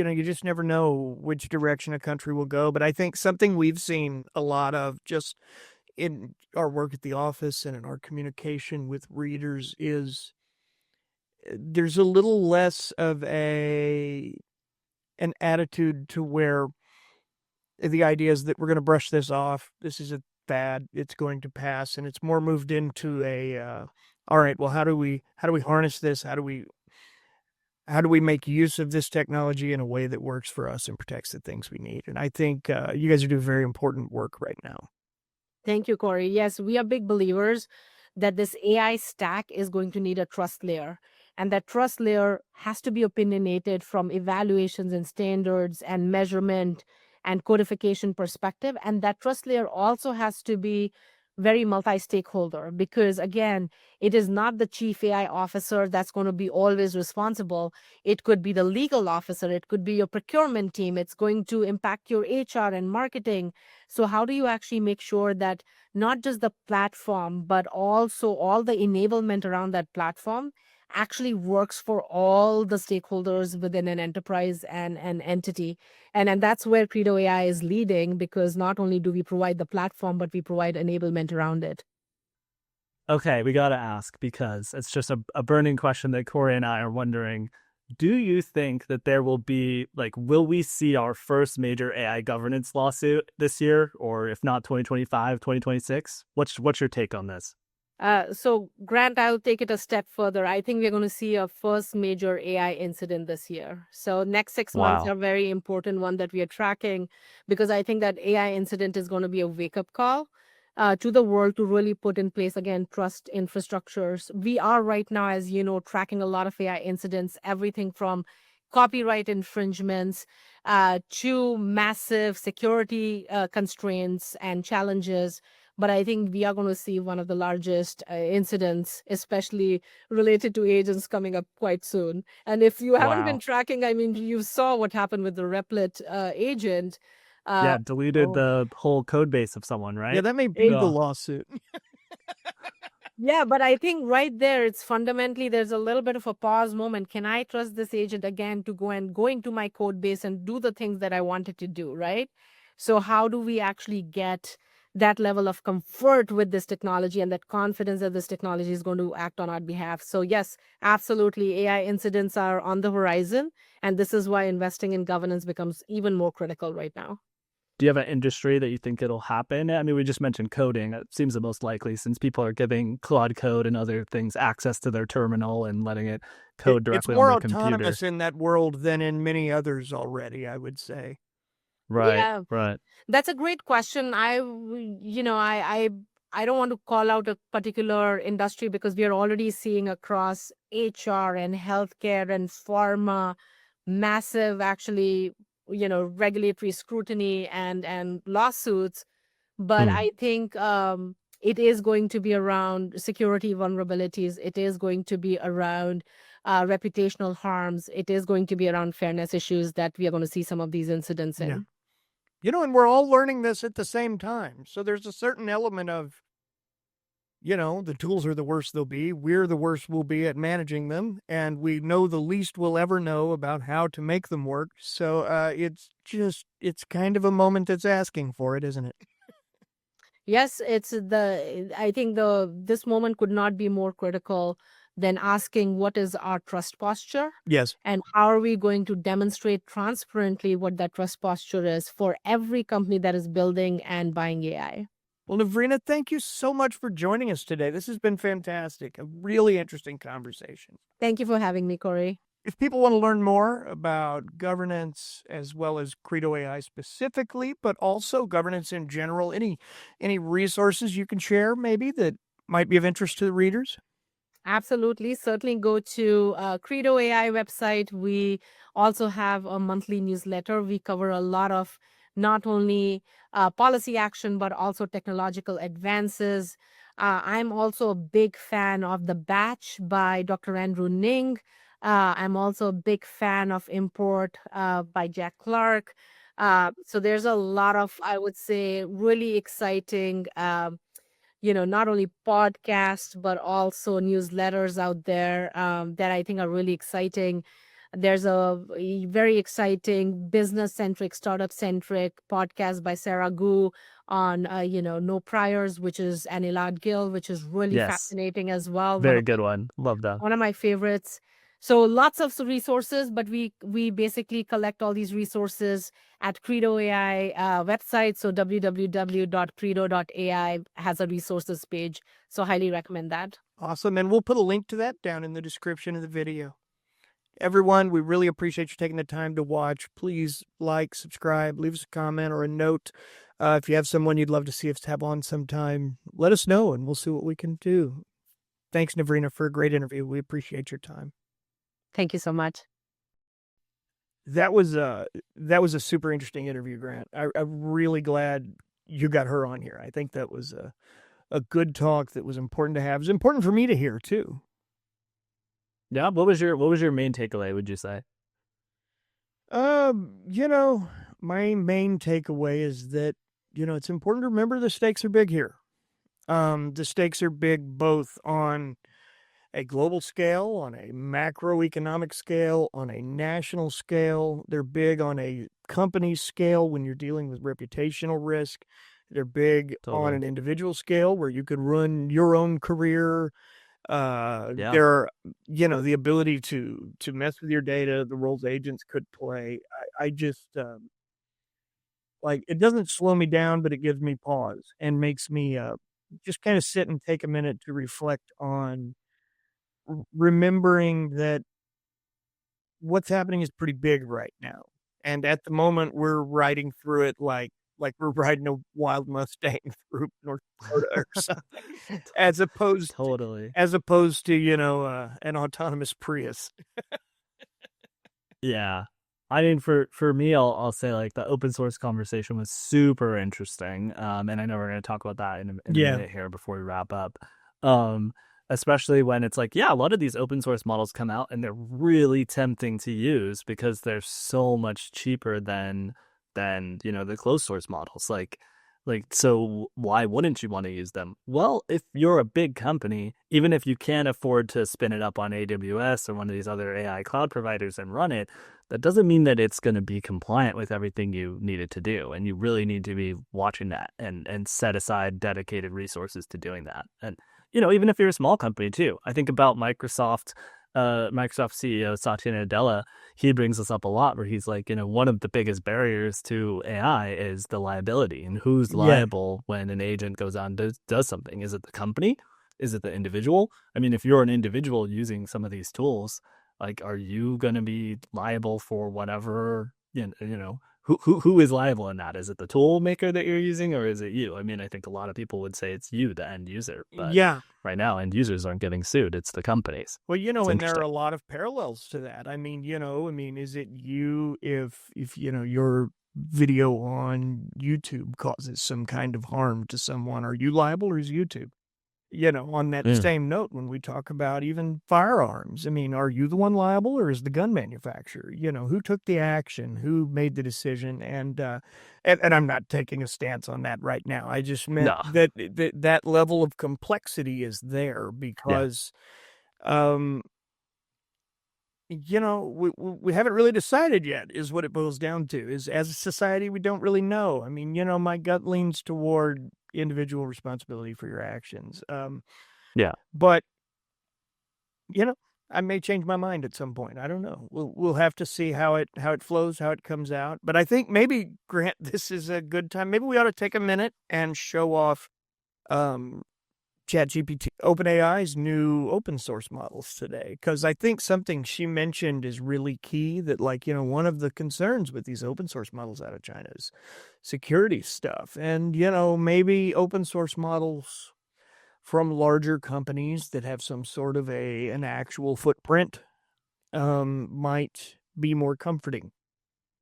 you just never know which direction a country will go. But I think something we've seen a lot of just in our work at the office and in our communication with readers is there's a little less of an attitude to where the idea is that we're going to brush this off. This is a fad. It's going to pass, and it's more moved into all right. Well, how do we harness this? How do we make use of this technology in a way that works for us and protects the things we need? And I think you guys are doing very important work right now. Thank you, Corey. Yes, we are big believers that this AI stack is going to need a trust layer. And that trust layer has to be opinionated from evaluations and standards and measurement and codification perspective. And that trust layer also has to be very multi-stakeholder because, again, it is not the chief AI officer that's going to be always responsible. It could be the legal officer. It could be your procurement team. It's going to impact your HR and marketing. So how do you actually make sure that not just the platform, but also all the enablement around that platform actually works for all the stakeholders within an enterprise and an entity? And that's where Credo.ai is leading, because not only do we provide the platform, but we provide enablement around it. Okay, we got to ask, because it's just a burning question that Corey and I are wondering. Do you think that there will be, will we see our first major AI governance lawsuit this year, or if not 2025, 2026? What's your take on this? So, Grant, I'll take it a step further. I think we're going to see a first major AI incident this year. So, next 6 months Wow. are very important one that we are tracking, because I think that AI incident is going to be a wake-up call to the world to really put in place, again, trust infrastructures. We are right now, as you know, tracking a lot of AI incidents, everything from copyright infringements to massive security constraints and challenges. But I think we are going to see one of the largest incidents, especially related to agents, coming up quite soon. And if you haven't been Wow. tracking, I mean, you saw what happened with the Replit agent. Yeah, deleted Oh, the whole code base of someone, Yeah, right? that may be the Ugh. lawsuit. yeah, but I think right there, it's fundamentally, there's a little bit of a pause moment. Can I trust this agent again to go into my code base and do the things that I wanted to do, right? So how do we actually get that level of comfort with this technology and that confidence that this technology is going to act on our behalf? So yes, absolutely, AI incidents are on the horizon, and this is why investing in governance becomes even more critical right now. Do you have an industry that you think it'll happen? I mean, we just mentioned coding. It seems the most likely, since people are giving Claude Code and other things access to their terminal and letting it code It's directly on more their computer. autonomous in that world than in many others already, I would say. Right, Yeah, right. that's a great question. I don't want to call out a particular industry, because we are already seeing across HR and healthcare and pharma massive, actually, regulatory scrutiny and lawsuits. But Hmm. I think it is going to be around security vulnerabilities. It is going to be around reputational harms. It is going to be around fairness issues that we are going to see some of these incidents in. Yeah. And we're all learning this at the same time. So there's a certain element of, the tools are the worst they'll be. We're the worst we'll be at managing them. And we know the least we'll ever know about how to make them work. So it's kind of a moment that's asking for it, isn't it? Yes, I think this moment could not be more critical than asking what is our trust posture, Yes. and how are we going to demonstrate transparently what that trust posture is for every company that is building and buying AI. Well, Navrina, thank you so much for joining us today. This has been fantastic. A really interesting conversation. Thank you for having me, Corey. If people want to learn more about governance as well as Credo AI specifically, but also governance in general, any resources you can share maybe that might be of interest to the readers? Absolutely. Certainly go to Credo AI website. We also have a monthly newsletter. We cover a lot of not only policy action, but also technological advances. I'm also a big fan of The Batch by Dr. Andrew Ning. I'm also a big fan of Import by Jack Clark. So there's a lot of, I would say, really exciting not only podcasts, but also newsletters out there that I think are really exciting. There's a very exciting business-centric, startup-centric podcast by Sarah Gu on, No Priors, which is Anilad Gill, which is really Yes. fascinating as well. Very good one. Love that. One of my favorites. So lots of resources, but we basically collect all these resources at Credo.ai website. So www.credo.ai has a resources page. So highly recommend that. Awesome. And we'll put a link to that down in the description of the video. Everyone, we really appreciate you taking the time to watch. Please like, subscribe, leave us a comment or a note. If you have someone you'd love to see us have on sometime, let us know and we'll see what we can do. Thanks, Navrina, for a great interview. We appreciate your time. Thank you so much. That was a super interesting interview, Grant. I'm really glad you got her on here. I think that was a good talk that was important to have. It was important for me to hear too. Yeah. What was your main takeaway, would you say? My main takeaway is that, it's important to remember the stakes are big here. The stakes are big both on a global scale, on a macroeconomic scale, on a national scale. They're big on a company scale when you're dealing with reputational risk. They're big on an individual scale where you could run your own career. There are, the ability to mess with your data, the roles agents could play. I just, it doesn't slow me down, but it gives me pause and makes me just kind of sit and take a minute to reflect on remembering that what's happening is pretty big right now. And at the moment, we're riding through it like we're riding a wild Mustang through North Dakota or something, as opposed to, an autonomous Prius. Yeah. I mean, for me, I'll say the open source conversation was super interesting. And I know we're going to talk about that in a minute here before we wrap up. Especially when it's a lot of these open source models come out and they're really tempting to use because they're so much cheaper than the closed source models. So why wouldn't you want to use them? Well, if you're a big company, even if you can't afford to spin it up on AWS or one of these other AI cloud providers and run it, that doesn't mean that it's going to be compliant with everything you need it to do. And you really need to be watching that and set aside dedicated resources to doing that. And, even if you're a small company too, I think about Microsoft CEO Satya Nadella. He brings this up a lot where he's one of the biggest barriers to AI is the liability and who's liable when an agent goes on does something. Is it the company? Is it the individual? I mean, if you're an individual using some of these tools, are you going to be liable for whatever, who is liable in that? Is it the tool maker that you're using or is it you? I mean, I think a lot of people would say it's you, the end user. But right now, end users aren't getting sued. It's the companies. Well, and there are a lot of parallels to that. I mean, is it you if your video on YouTube causes some kind of harm to someone? Are you liable or is YouTube? On that same note, when we talk about even firearms, I mean, are you the one liable or is the gun manufacturer? Who took the action, who made the decision? And I'm not taking a stance on that right now. I just meant that level of complexity is there because, we haven't really decided yet is what it boils down to. Is as a society, we don't really know. I mean, my gut leans toward individual responsibility for your actions. But I may change my mind at some point. I don't know. We'll have to see how it flows, how it comes out. But I think maybe, Grant, this is a good time. Maybe we ought to take a minute and show off ChatGPT, OpenAI's new open source models today, because I think something she mentioned is really key. That one of the concerns with these open source models out of China is security stuff, and maybe open source models from larger companies that have some sort of an actual footprint might be more comforting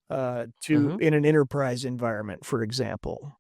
in an enterprise environment, for example.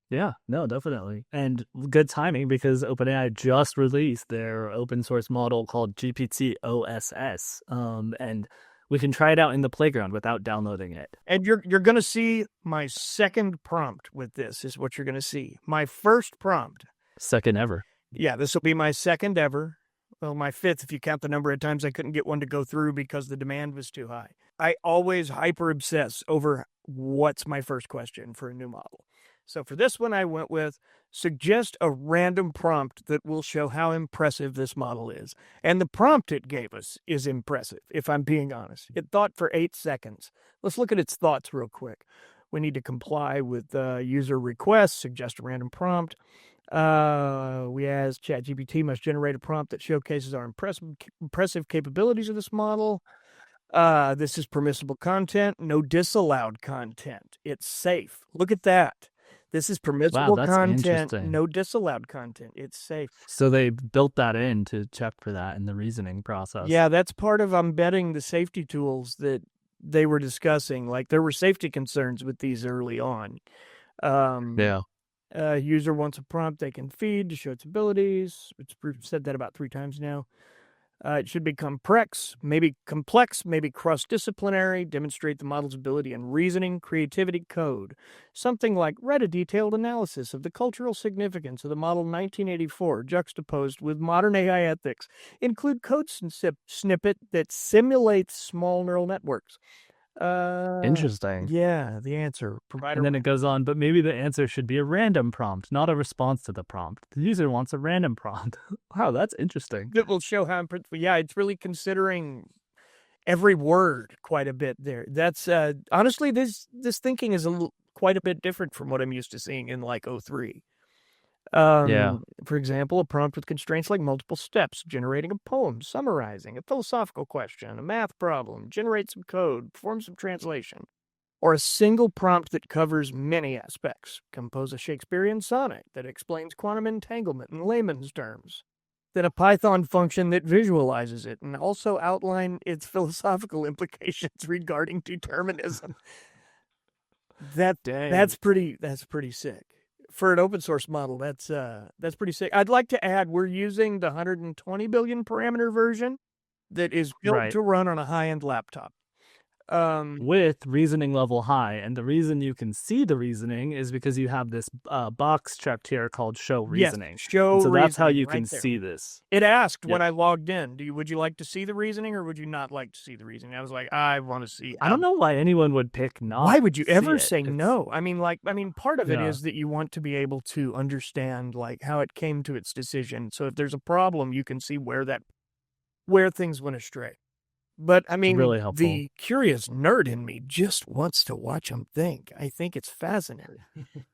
Yeah, no, definitely. And good timing because OpenAI just released their open source model called GPT-OSS. And we can try it out in the playground without downloading it. And you're going to see my second prompt with this is what you're going to see. My first prompt. Second ever. Yeah, this will be my second ever. Well, my fifth, if you count the number of times I couldn't get one to go through because the demand was too high. I always hyper obsess over what's my first question for a new model. So for this one, I went with suggest a random prompt that will show how impressive this model is. And the prompt it gave us is impressive, if I'm being honest. It thought for 8 seconds. Let's look at its thoughts real quick. We need to comply with user requests, suggest a random prompt. We asked ChatGPT must generate a prompt that showcases our impressive capabilities of this model. This is permissible content, no disallowed content. It's safe. Look at that. This is permissible that's content, interesting. no disallowed content. It's safe. So they built that in to check for that in the reasoning process. Yeah, that's part of embedding the safety tools that they were discussing. Like there were safety concerns with these early on. Yeah. User wants a prompt they can feed to show its abilities. It's said that about 3 times now. It should be complex, maybe cross-disciplinary, demonstrate the model's ability in reasoning, creativity, code. Something like write a detailed analysis of the cultural significance of the model 1984 juxtaposed with modern AI ethics. Include code snippet that simulates small neural networks. Interesting. Yeah, the answer. And then it goes on, but maybe the answer should be a random prompt, not a response to the prompt. The user wants a random prompt. Wow, that's interesting. That will show how yeah, it's really considering every word quite a bit there. That's honestly, this thinking is quite a bit different from what I'm used to seeing in like O3. Yeah. For example, a prompt with constraints like multiple steps, generating a poem, summarizing a philosophical question, a math problem, generate some code, perform some translation, or a single prompt that covers many aspects. Compose a Shakespearean sonnet that explains quantum entanglement in layman's terms. Then a Python function that visualizes it and also outline its philosophical implications regarding determinism. That's pretty sick. For an open source model, that's pretty sick. I'd like to add we're using the 120 billion parameter version that is built to run on a high-end laptop. With reasoning level high, and the reason you can see the reasoning is because you have this box checked here called show reasoning. Yes, show and so that's how reasoning you right can there. see this. It asked when I logged in, would you like to see the reasoning or would you not like to see the reasoning? I was like, I want to see. I don't know why anyone would pick not. Why would you ever see say it? no? I mean, part of it is that you want to be able to understand like how it came to its decision. So if there's a problem, you can see where things went astray. But I mean, really helpful. The curious nerd in me just wants to watch them think. I think it's fascinating.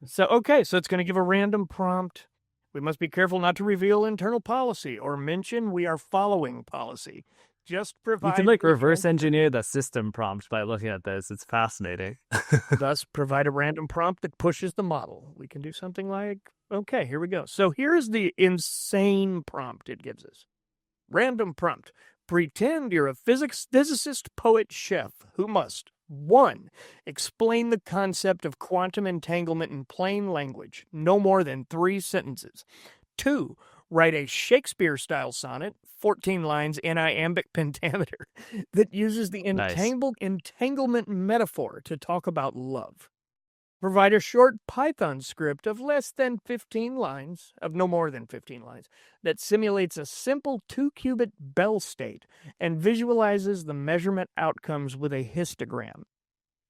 So it's going to give a random prompt. We must be careful not to reveal internal policy or mention we are following policy. Just provide. You can reverse engineer the system prompt by looking at this. It's fascinating. Thus, provide a random prompt that pushes the model. We can do something like, okay, here we go. So here's the insane prompt it gives us. Random prompt. Pretend you're a physicist, poet, chef who must 1. Explain the concept of quantum entanglement in plain language, no more than 3 sentences. 2. Write a Shakespeare-style sonnet, 14 lines in iambic pentameter, that uses the entanglement metaphor to talk about love. Provide a short Python script of no more than 15 lines, that simulates a simple 2-qubit Bell state and visualizes the measurement outcomes with a histogram.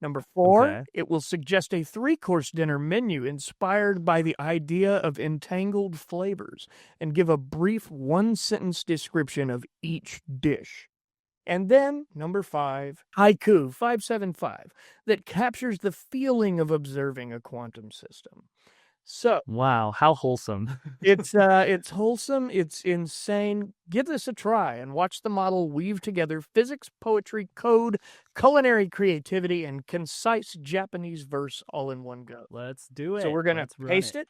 Number 4, it will suggest a 3-course dinner menu inspired by the idea of entangled flavors and give a brief 1-sentence description of each dish. And then, number 5, Haiku 575, that captures the feeling of observing a quantum system. So, wow, how wholesome. It's wholesome, it's insane. Give this a try and watch the model weave together physics, poetry, code, culinary creativity, and concise Japanese verse all in one go. Let's do it. So we're going to paste it.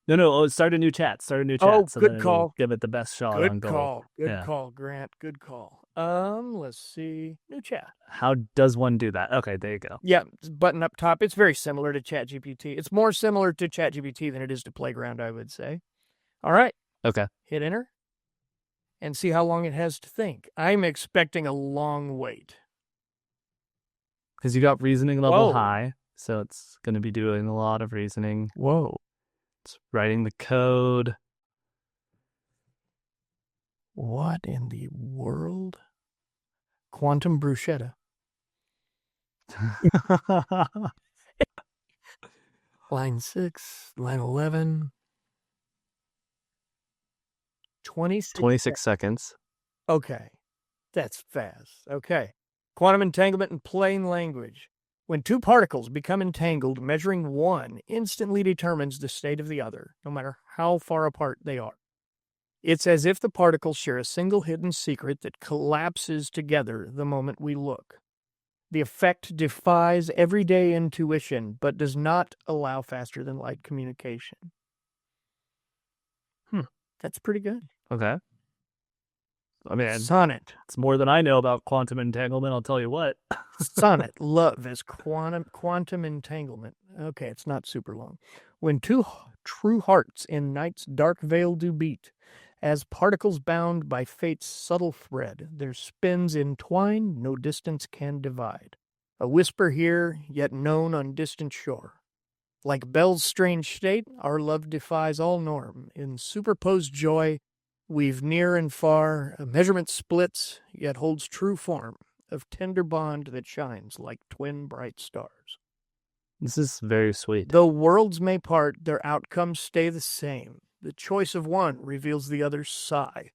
No, start a new chat. Oh, so good call. Give it the best shot on goal. Good call, Grant. Good call. Let's see. New chat. How does one do that? Okay, there you go. Yeah, button up top. It's very similar to ChatGPT. It's more similar to ChatGPT than it is to Playground, I would say. All right. Okay. Hit enter and see how long it has to think. I'm expecting a long wait. Because you got reasoning level high, so it's going to be doing a lot of reasoning. Whoa. It's writing the code. What in the world? Quantum bruschetta. Line 6, line 11. 26. 26 seconds. Okay. That's fast. Okay. Quantum entanglement in plain language. When two particles become entangled, measuring one instantly determines the state of the other, no matter how far apart they are. It's as if the particles share a single hidden secret that collapses together the moment we look. The effect defies everyday intuition, but does not allow faster-than-light communication. That's pretty good. Okay. I mean, Sonnet. it's more than I know about quantum entanglement, I'll tell you what. Sonnet. Love as quantum entanglement. Okay, it's not super long. When two true hearts in night's dark veil do beat, as particles bound by fate's subtle thread, their spins entwine, no distance can divide. A whisper here, yet known on distant shore. Like Bell's strange state, our love defies all norm. In superposed joy, weave near and far, a measurement splits, yet holds true form, of tender bond that shines like twin bright stars. This is very sweet. Though worlds may part, their outcomes stay the same. The choice of one reveals the other's sigh.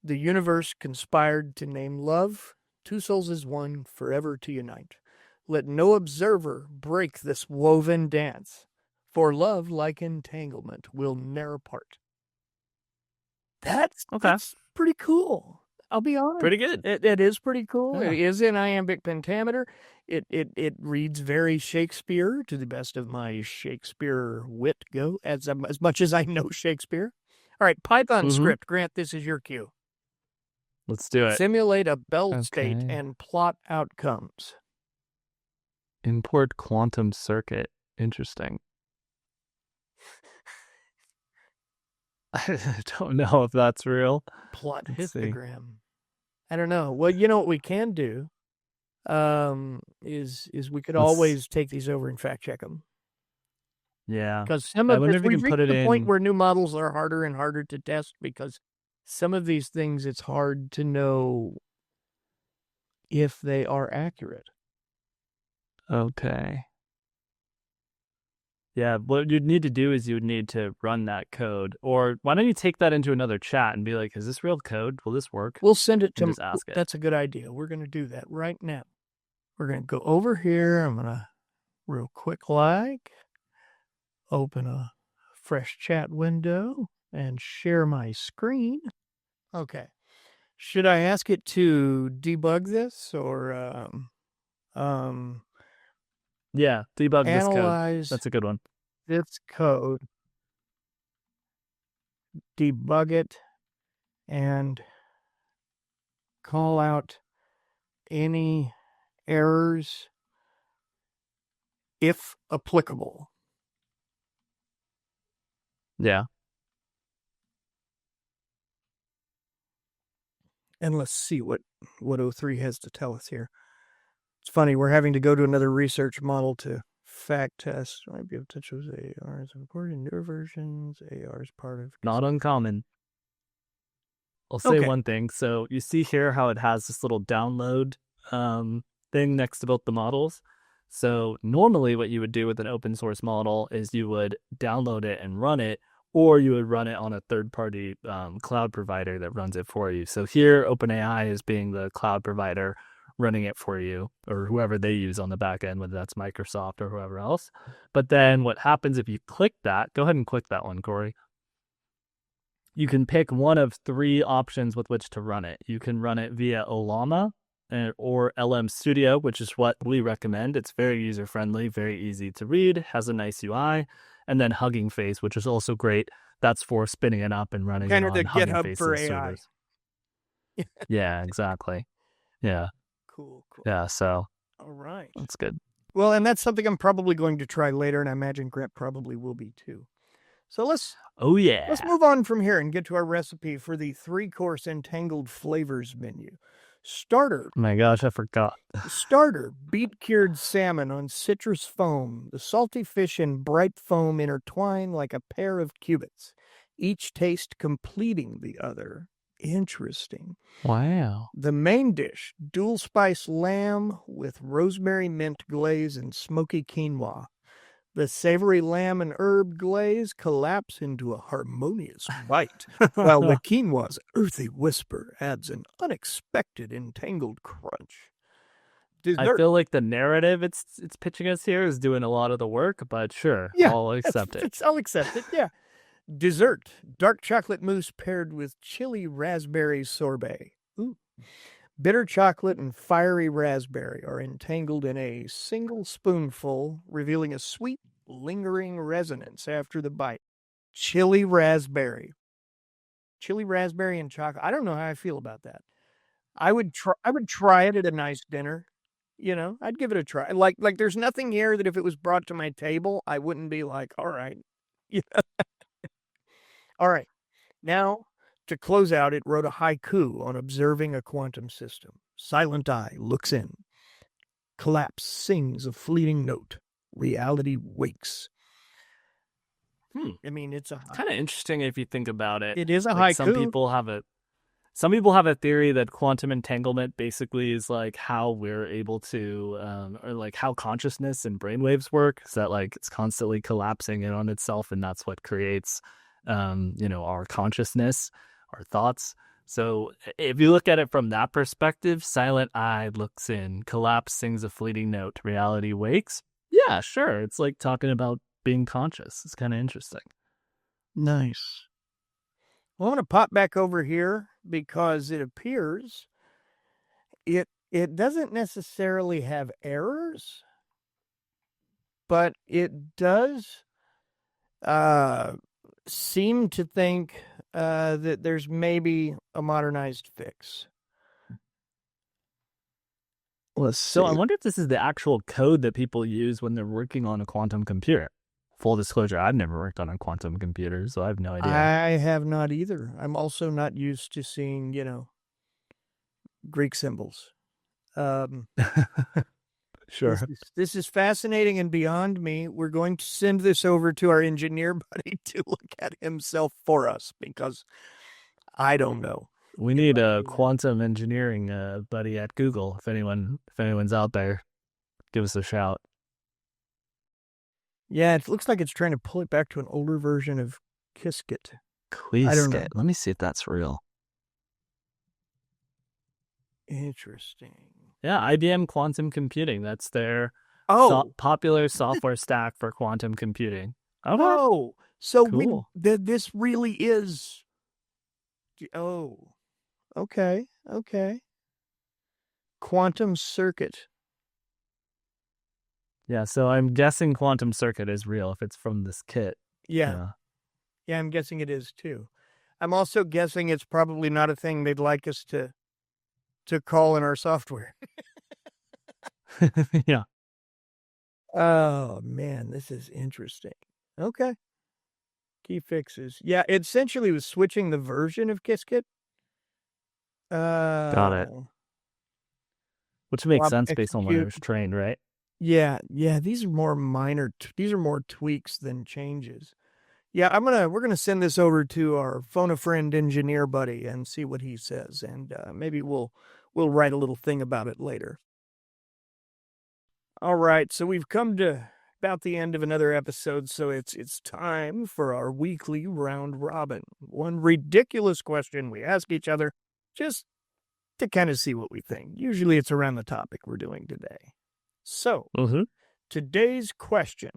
The universe conspired to name love, two souls as one, forever to unite. Let no observer break this woven dance, for love, like entanglement, will ne'er part. That's pretty cool. I'll be honest. Pretty good. It is pretty cool. Yeah. It is in iambic pentameter. It reads very Shakespeare, to the best of my Shakespeare wit go, as much as I know Shakespeare. All right, Python script. Grant, this is your cue. Let's do it. Simulate a Bell state and plot outcomes. Import quantum circuit. Interesting. I don't know if that's real. Plot Let's see. histogram. I don't know. Well, you know what we can do is we could always take these over and fact check them. Yeah. Because some of this, we we've reached the point where new models are harder and harder to test because some of these things, it's hard to know if they are accurate. Okay. Yeah, what you'd need to do is you would need to run that code. Or why don't you take that into another chat and be like, is this real code? Will this work? We'll send it to And just ask it. That's a good idea. We're going to do that right now. We're going to go over here. I'm going to real quick open a fresh chat window and share my screen. Okay. Should I ask it to debug this or Yeah, debug this code. analyze That's a good one. this code, debug it, and call out any errors if applicable? Yeah. And let's see what O3 has to tell us here. It's funny, we're having to go to another research model to fact test. Might be able to choose ARs recorded in newer versions. AR is part of... Not uncommon. I'll say Okay. one thing. So you see here how it has this little download thing next to both the models. So normally what you would do with an open source model is you would download it and run it, or you would run it on a third-party cloud provider that runs it for you. So here, OpenAI is being the cloud provider running it for you, or whoever they use on the back end, whether that's Microsoft or whoever else. But then what happens if you click that, go ahead and click that one, Corey. You can pick one of three options with which to run it. You can run it via Olama or LM Studio, which is what we recommend. It's very user-friendly, very easy to read, has a nice UI, and then Hugging Face, which is also great. That's for spinning it up and running Kind it of on the Hugging GitHub Face's for AI. servers. Yeah, exactly. Yeah. Cool. Yeah, so All right. that's good. Well, and that's something I'm probably going to try later, and I imagine Grant probably will be too. So let's move on from here and get to our recipe for the 3-course entangled flavors menu. Starter. Oh my gosh, I forgot. Starter, beet-cured salmon on citrus foam. The salty fish and bright foam intertwine like a pair of cubits, each taste completing the other. Interesting. Wow. The main dish, dual spice lamb with rosemary mint glaze and smoky quinoa. The savory lamb and herb glaze collapse into a harmonious bite, while the quinoa's earthy whisper adds an unexpected entangled crunch. I Dessert. feel like the narrative it's pitching us here is doing a lot of the work, but sure, Yeah, I'll accept it. I'll accept it, yeah. Dessert, dark chocolate mousse paired with chili raspberry sorbet. Ooh. Bitter chocolate and fiery raspberry are entangled in a single spoonful, revealing a sweet, lingering resonance after the bite. Chili raspberry. Chili raspberry and chocolate. I don't know how I feel about that. I would try it at a nice dinner. I'd give it a try. Like there's nothing here that if it was brought to my table, I wouldn't be like, all right. All right. Now, to close out, it wrote a haiku on observing a quantum system. Silent eye looks in. Collapse sings a fleeting note. Reality wakes. I mean, it's kind of interesting if you think about it. It is a like haiku. Some people have a theory that quantum entanglement basically is like how we're able to, or like how consciousness and brainwaves work. Is that like it's constantly collapsing in on itself, and that's what creates, our consciousness, our thoughts. So if you look at it from that perspective, silent eye looks in, collapse sings a fleeting note, reality wakes. Yeah, sure. It's like talking about being conscious. It's kind of interesting. Nice. Well, I want to pop back over here because it appears it doesn't necessarily have errors, but it does seem to think that there's maybe a modernized fix. Let's see. So I wonder if this is the actual code that people use when they're working on a quantum computer. Full disclosure, I've never worked on a quantum computer, so I have no idea. I have not either. I'm also not used to seeing, Greek symbols. Sure. This is fascinating and beyond me. We're going to send this over to our engineer buddy to look at himself for us because I don't know. We need a quantum engineering buddy at Google. If anyone's out there, give us a shout. Yeah, it looks like it's trying to pull it back to an older version of Qiskit. Qiskit. Let me see if that's real. Interesting. Yeah, IBM Quantum Computing. That's their popular software stack for quantum computing. Okay. Oh, so cool. This really is. Oh, okay. Quantum circuit. Yeah, so I'm guessing quantum circuit is real if it's from this kit. Yeah, I'm guessing it is too. I'm also guessing it's probably not a thing they'd like us to call in our software. Yeah. Oh, man, this is interesting. Okay. Key fixes. Yeah, it essentially was switching the version of Qiskit. Got it. Which makes sense based on when it was trained, right? Yeah. These are more minor. These are more tweaks than changes. Yeah, we're gonna send this over to our phone a friend engineer buddy and see what he says, and maybe we'll write a little thing about it later. All right, so we've come to about the end of another episode, so it's time for our weekly round robin. One ridiculous question we ask each other, just to kind of see what we think. Usually it's around the topic we're doing today. So, today's question: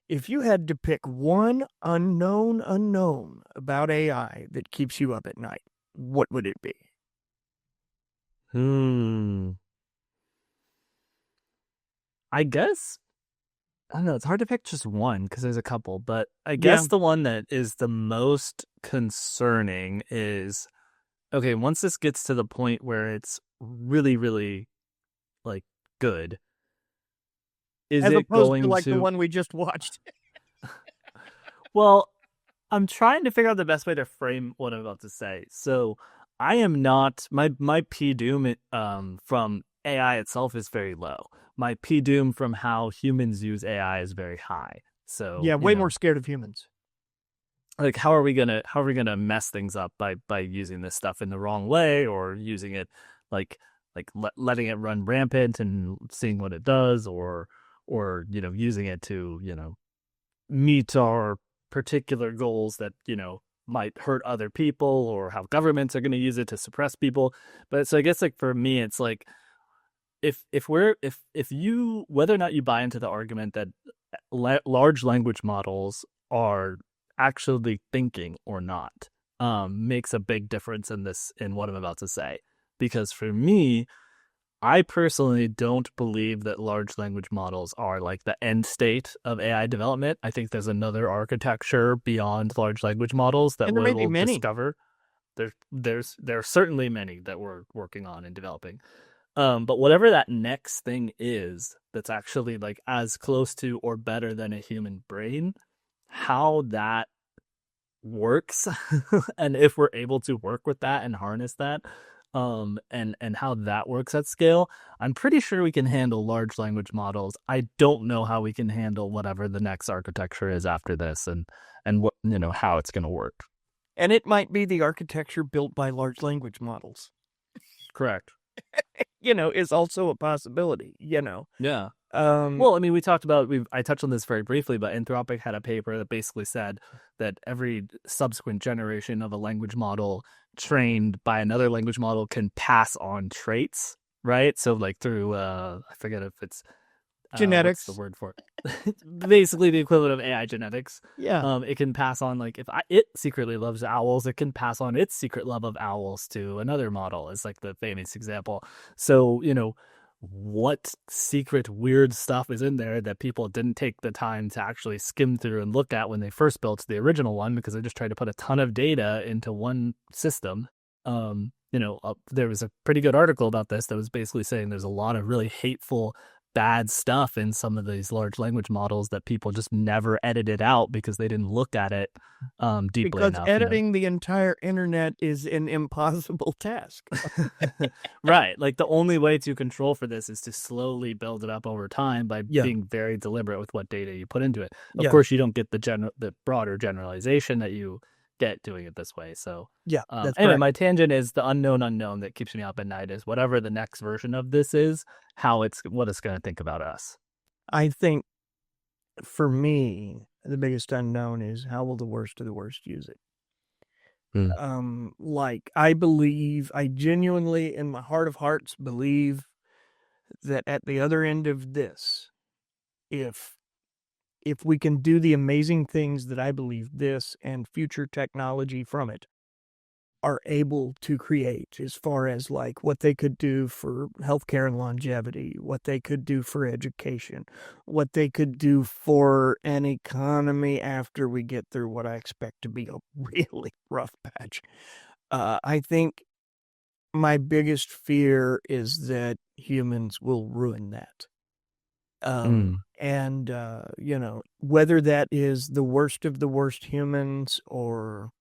if you had to pick one unknown about AI that keeps you up at night, what would it be? I guess, I don't know, it's hard to pick just one because there's a couple, but I guess the one that is the most concerning is, okay, once this gets to the point where it's really, really, like, good, is As it opposed going to like the one we just watched? Well, I'm trying to figure out the best way to frame what I'm about to say. So I am not, my PDoom from AI itself is very low. My PDoom from how humans use AI is very high. So yeah, way more scared of humans. like how are we gonna mess things up by using this stuff in the wrong way, or using it like letting it run rampant and seeing what it does, or using it to meet our particular goals that might hurt other people, or how governments are going to use it to suppress people. But so I guess like for me it's like if you, whether or not you buy into the argument that large language models are actually thinking or not, makes a big difference in what I'm about to say. Because for me, I personally don't believe that large language models are like the end state of AI development. I think there's another architecture beyond large language models that And there we may be will many. discover. There are certainly many that we're working on and developing. But whatever that next thing is that's actually like as close to or better than a human brain, how that works and if we're able to work with that and harness that, and how that works at scale, I'm pretty sure we can handle large language models. I don't know how we can handle whatever the next architecture is after this, and what how it's going to work. And it might be the architecture built by large language models. Correct. Is also a possibility, Yeah. Um, Well, I mean, I touched on this very briefly, but Anthropic had a paper that basically said that every subsequent generation of a language model trained by another language model can pass on traits, right? So like through, I forget if it's genetics. what's the word for it? Basically the equivalent of AI genetics. Yeah. It can pass on, like if it secretly loves owls, it can pass on its secret love of owls to another model. It's like the famous example. So, what secret weird stuff is in there that people didn't take the time to actually skim through and look at when they first built the original one, because they just tried to put a ton of data into one system. There was a pretty good article about this that was basically saying there's a lot of really hateful, bad stuff in some of these large language models that people just never edited out because they didn't look at it deeply Because enough. editing the entire internet is an impossible task. Right. Like the only way to control for this is to slowly build it up over time by being very deliberate with what data you put into it. Of course, you don't get the broader generalization that you get doing it this way. So that's anyway, correct. my tangent is the unknown that keeps me up at night is whatever the next version of this is, what it's going to think about us. I think for me, the biggest unknown is how will the worst of the worst use it? I genuinely, in my heart of hearts, believe that at the other end of this, if we can do the amazing things that I believe this and future technology from it are able to create, as far as like what they could do for healthcare and longevity, what they could do for education, what they could do for an economy after we get through what I expect to be a really rough patch. I think my biggest fear is that humans will ruin that. And, whether that is the worst of the worst humans or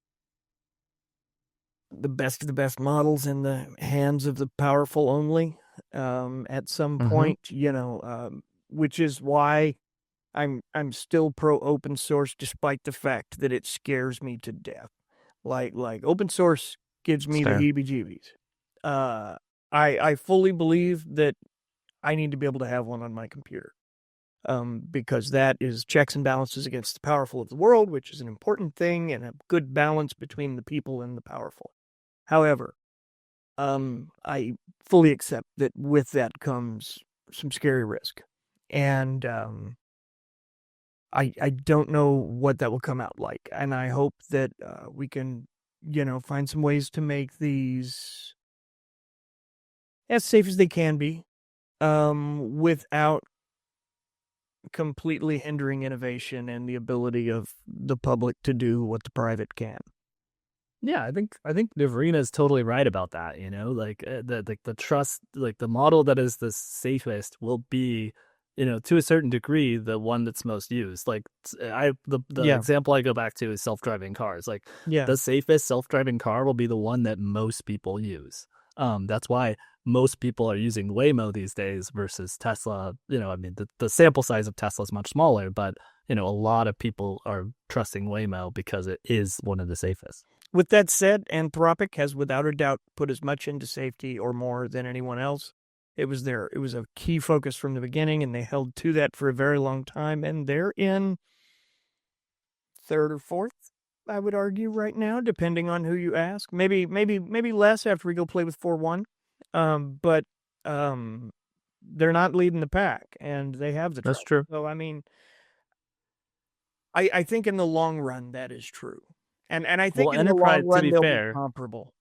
the best of the best models in the hands of the powerful only, at some point, which is why I'm still pro open source, despite the fact that it scares me to death. Like open source gives me the heebie-jeebies. I fully believe that I need to be able to have one on my computer. Because that is checks and balances against the powerful of the world, which is an important thing, and a good balance between the people and the powerful. However, I fully accept that with that comes some scary risk. And I don't know what that will come out like. And I hope that we can, find some ways to make these as safe as they can be, without completely hindering innovation and the ability of the public to do what the private can. Yeah, I think Navrina is totally right about that. Like the trust, like the model that is the safest will be, to a certain degree, the one that's most used. Like the example I go back to is self-driving cars. Like the safest self-driving car will be the one that most people use. That's why most people are using Waymo these days versus Tesla. The sample size of Tesla is much smaller, but a lot of people are trusting Waymo because it is one of the safest. With that said, Anthropic has without a doubt put as much into safety or more than anyone else. It was a key focus from the beginning, and they held to that for a very long time, and they're in third or fourth, I would argue, right now, depending on who you ask. Maybe less after we go play with 4.1. But they're not leading the pack, and they have the That's trust. true. So, I mean, I think in the long run, that is true. And I think in the long run, they'll be comparable.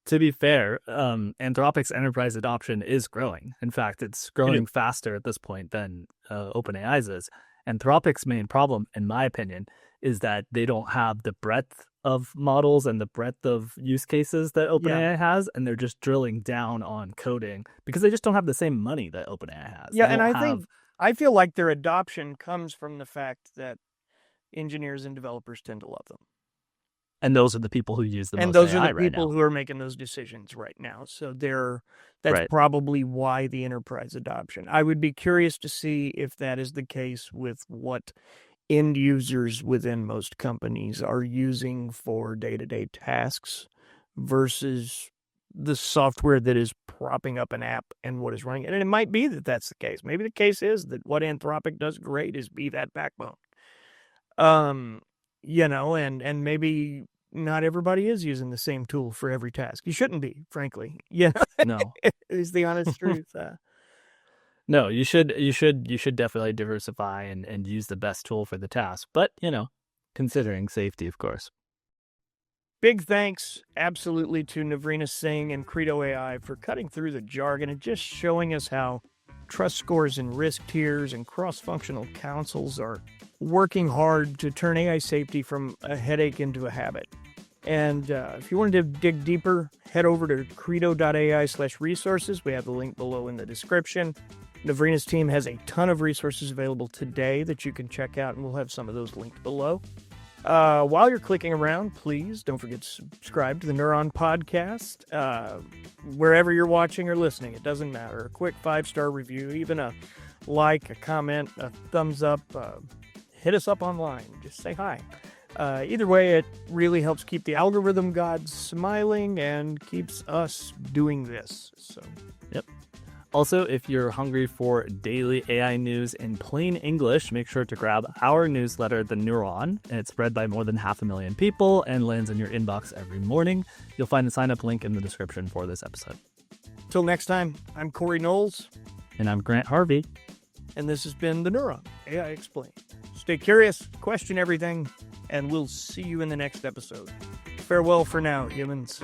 To be fair, Anthropic's enterprise adoption is growing. In fact, it's growing faster at this point than OpenAI's is. Anthropic's main problem, in my opinion, is that they don't have the breadth of models and the breadth of use cases that OpenAI has, and they're just drilling down on coding because they just don't have the same money that OpenAI has. Yeah, and I feel like their adoption comes from the fact that engineers and developers tend to love them. And those are the people who use the most AI right now. And those are the people who are making those decisions right now. So that's probably why the enterprise adoption. I would be curious to see if that is the case with what end users within most companies are using for day-to-day tasks versus the software that is propping up an app and what is running it. And it might be that that's the case. Maybe the case is that what Anthropic does great is be that backbone. And maybe not everybody is using the same tool for every task. You shouldn't be, frankly. No, is the honest truth. No, you should definitely diversify and use the best tool for the task. But, considering safety, of course. Big thanks, absolutely, to Navrina Singh and Credo.ai for cutting through the jargon and just showing us how trust scores and risk tiers and cross-functional councils are working hard to turn AI safety from a headache into a habit. And if you wanted to dig deeper, head over to Credo.ai/resources. We have the link below in the description. Navrina's team has a ton of resources available today that you can check out, and we'll have some of those linked below. While you're clicking around, please don't forget to subscribe to the Neuron Podcast. Wherever you're watching or listening, it doesn't matter. A quick 5-star review, even a like, a comment, a thumbs up. Hit us up online. Just say hi. Either way, it really helps keep the algorithm gods smiling and keeps us doing this. So, yep. Also, if you're hungry for daily AI news in plain English, make sure to grab our newsletter, The Neuron. It's read by more than 500,000 people and lands in your inbox every morning. You'll find the sign-up link in the description for this episode. Till next time, I'm Corey Knowles. And I'm Grant Harvey. And this has been The Neuron, AI Explained. Stay curious, question everything, and we'll see you in the next episode. Farewell for now, humans.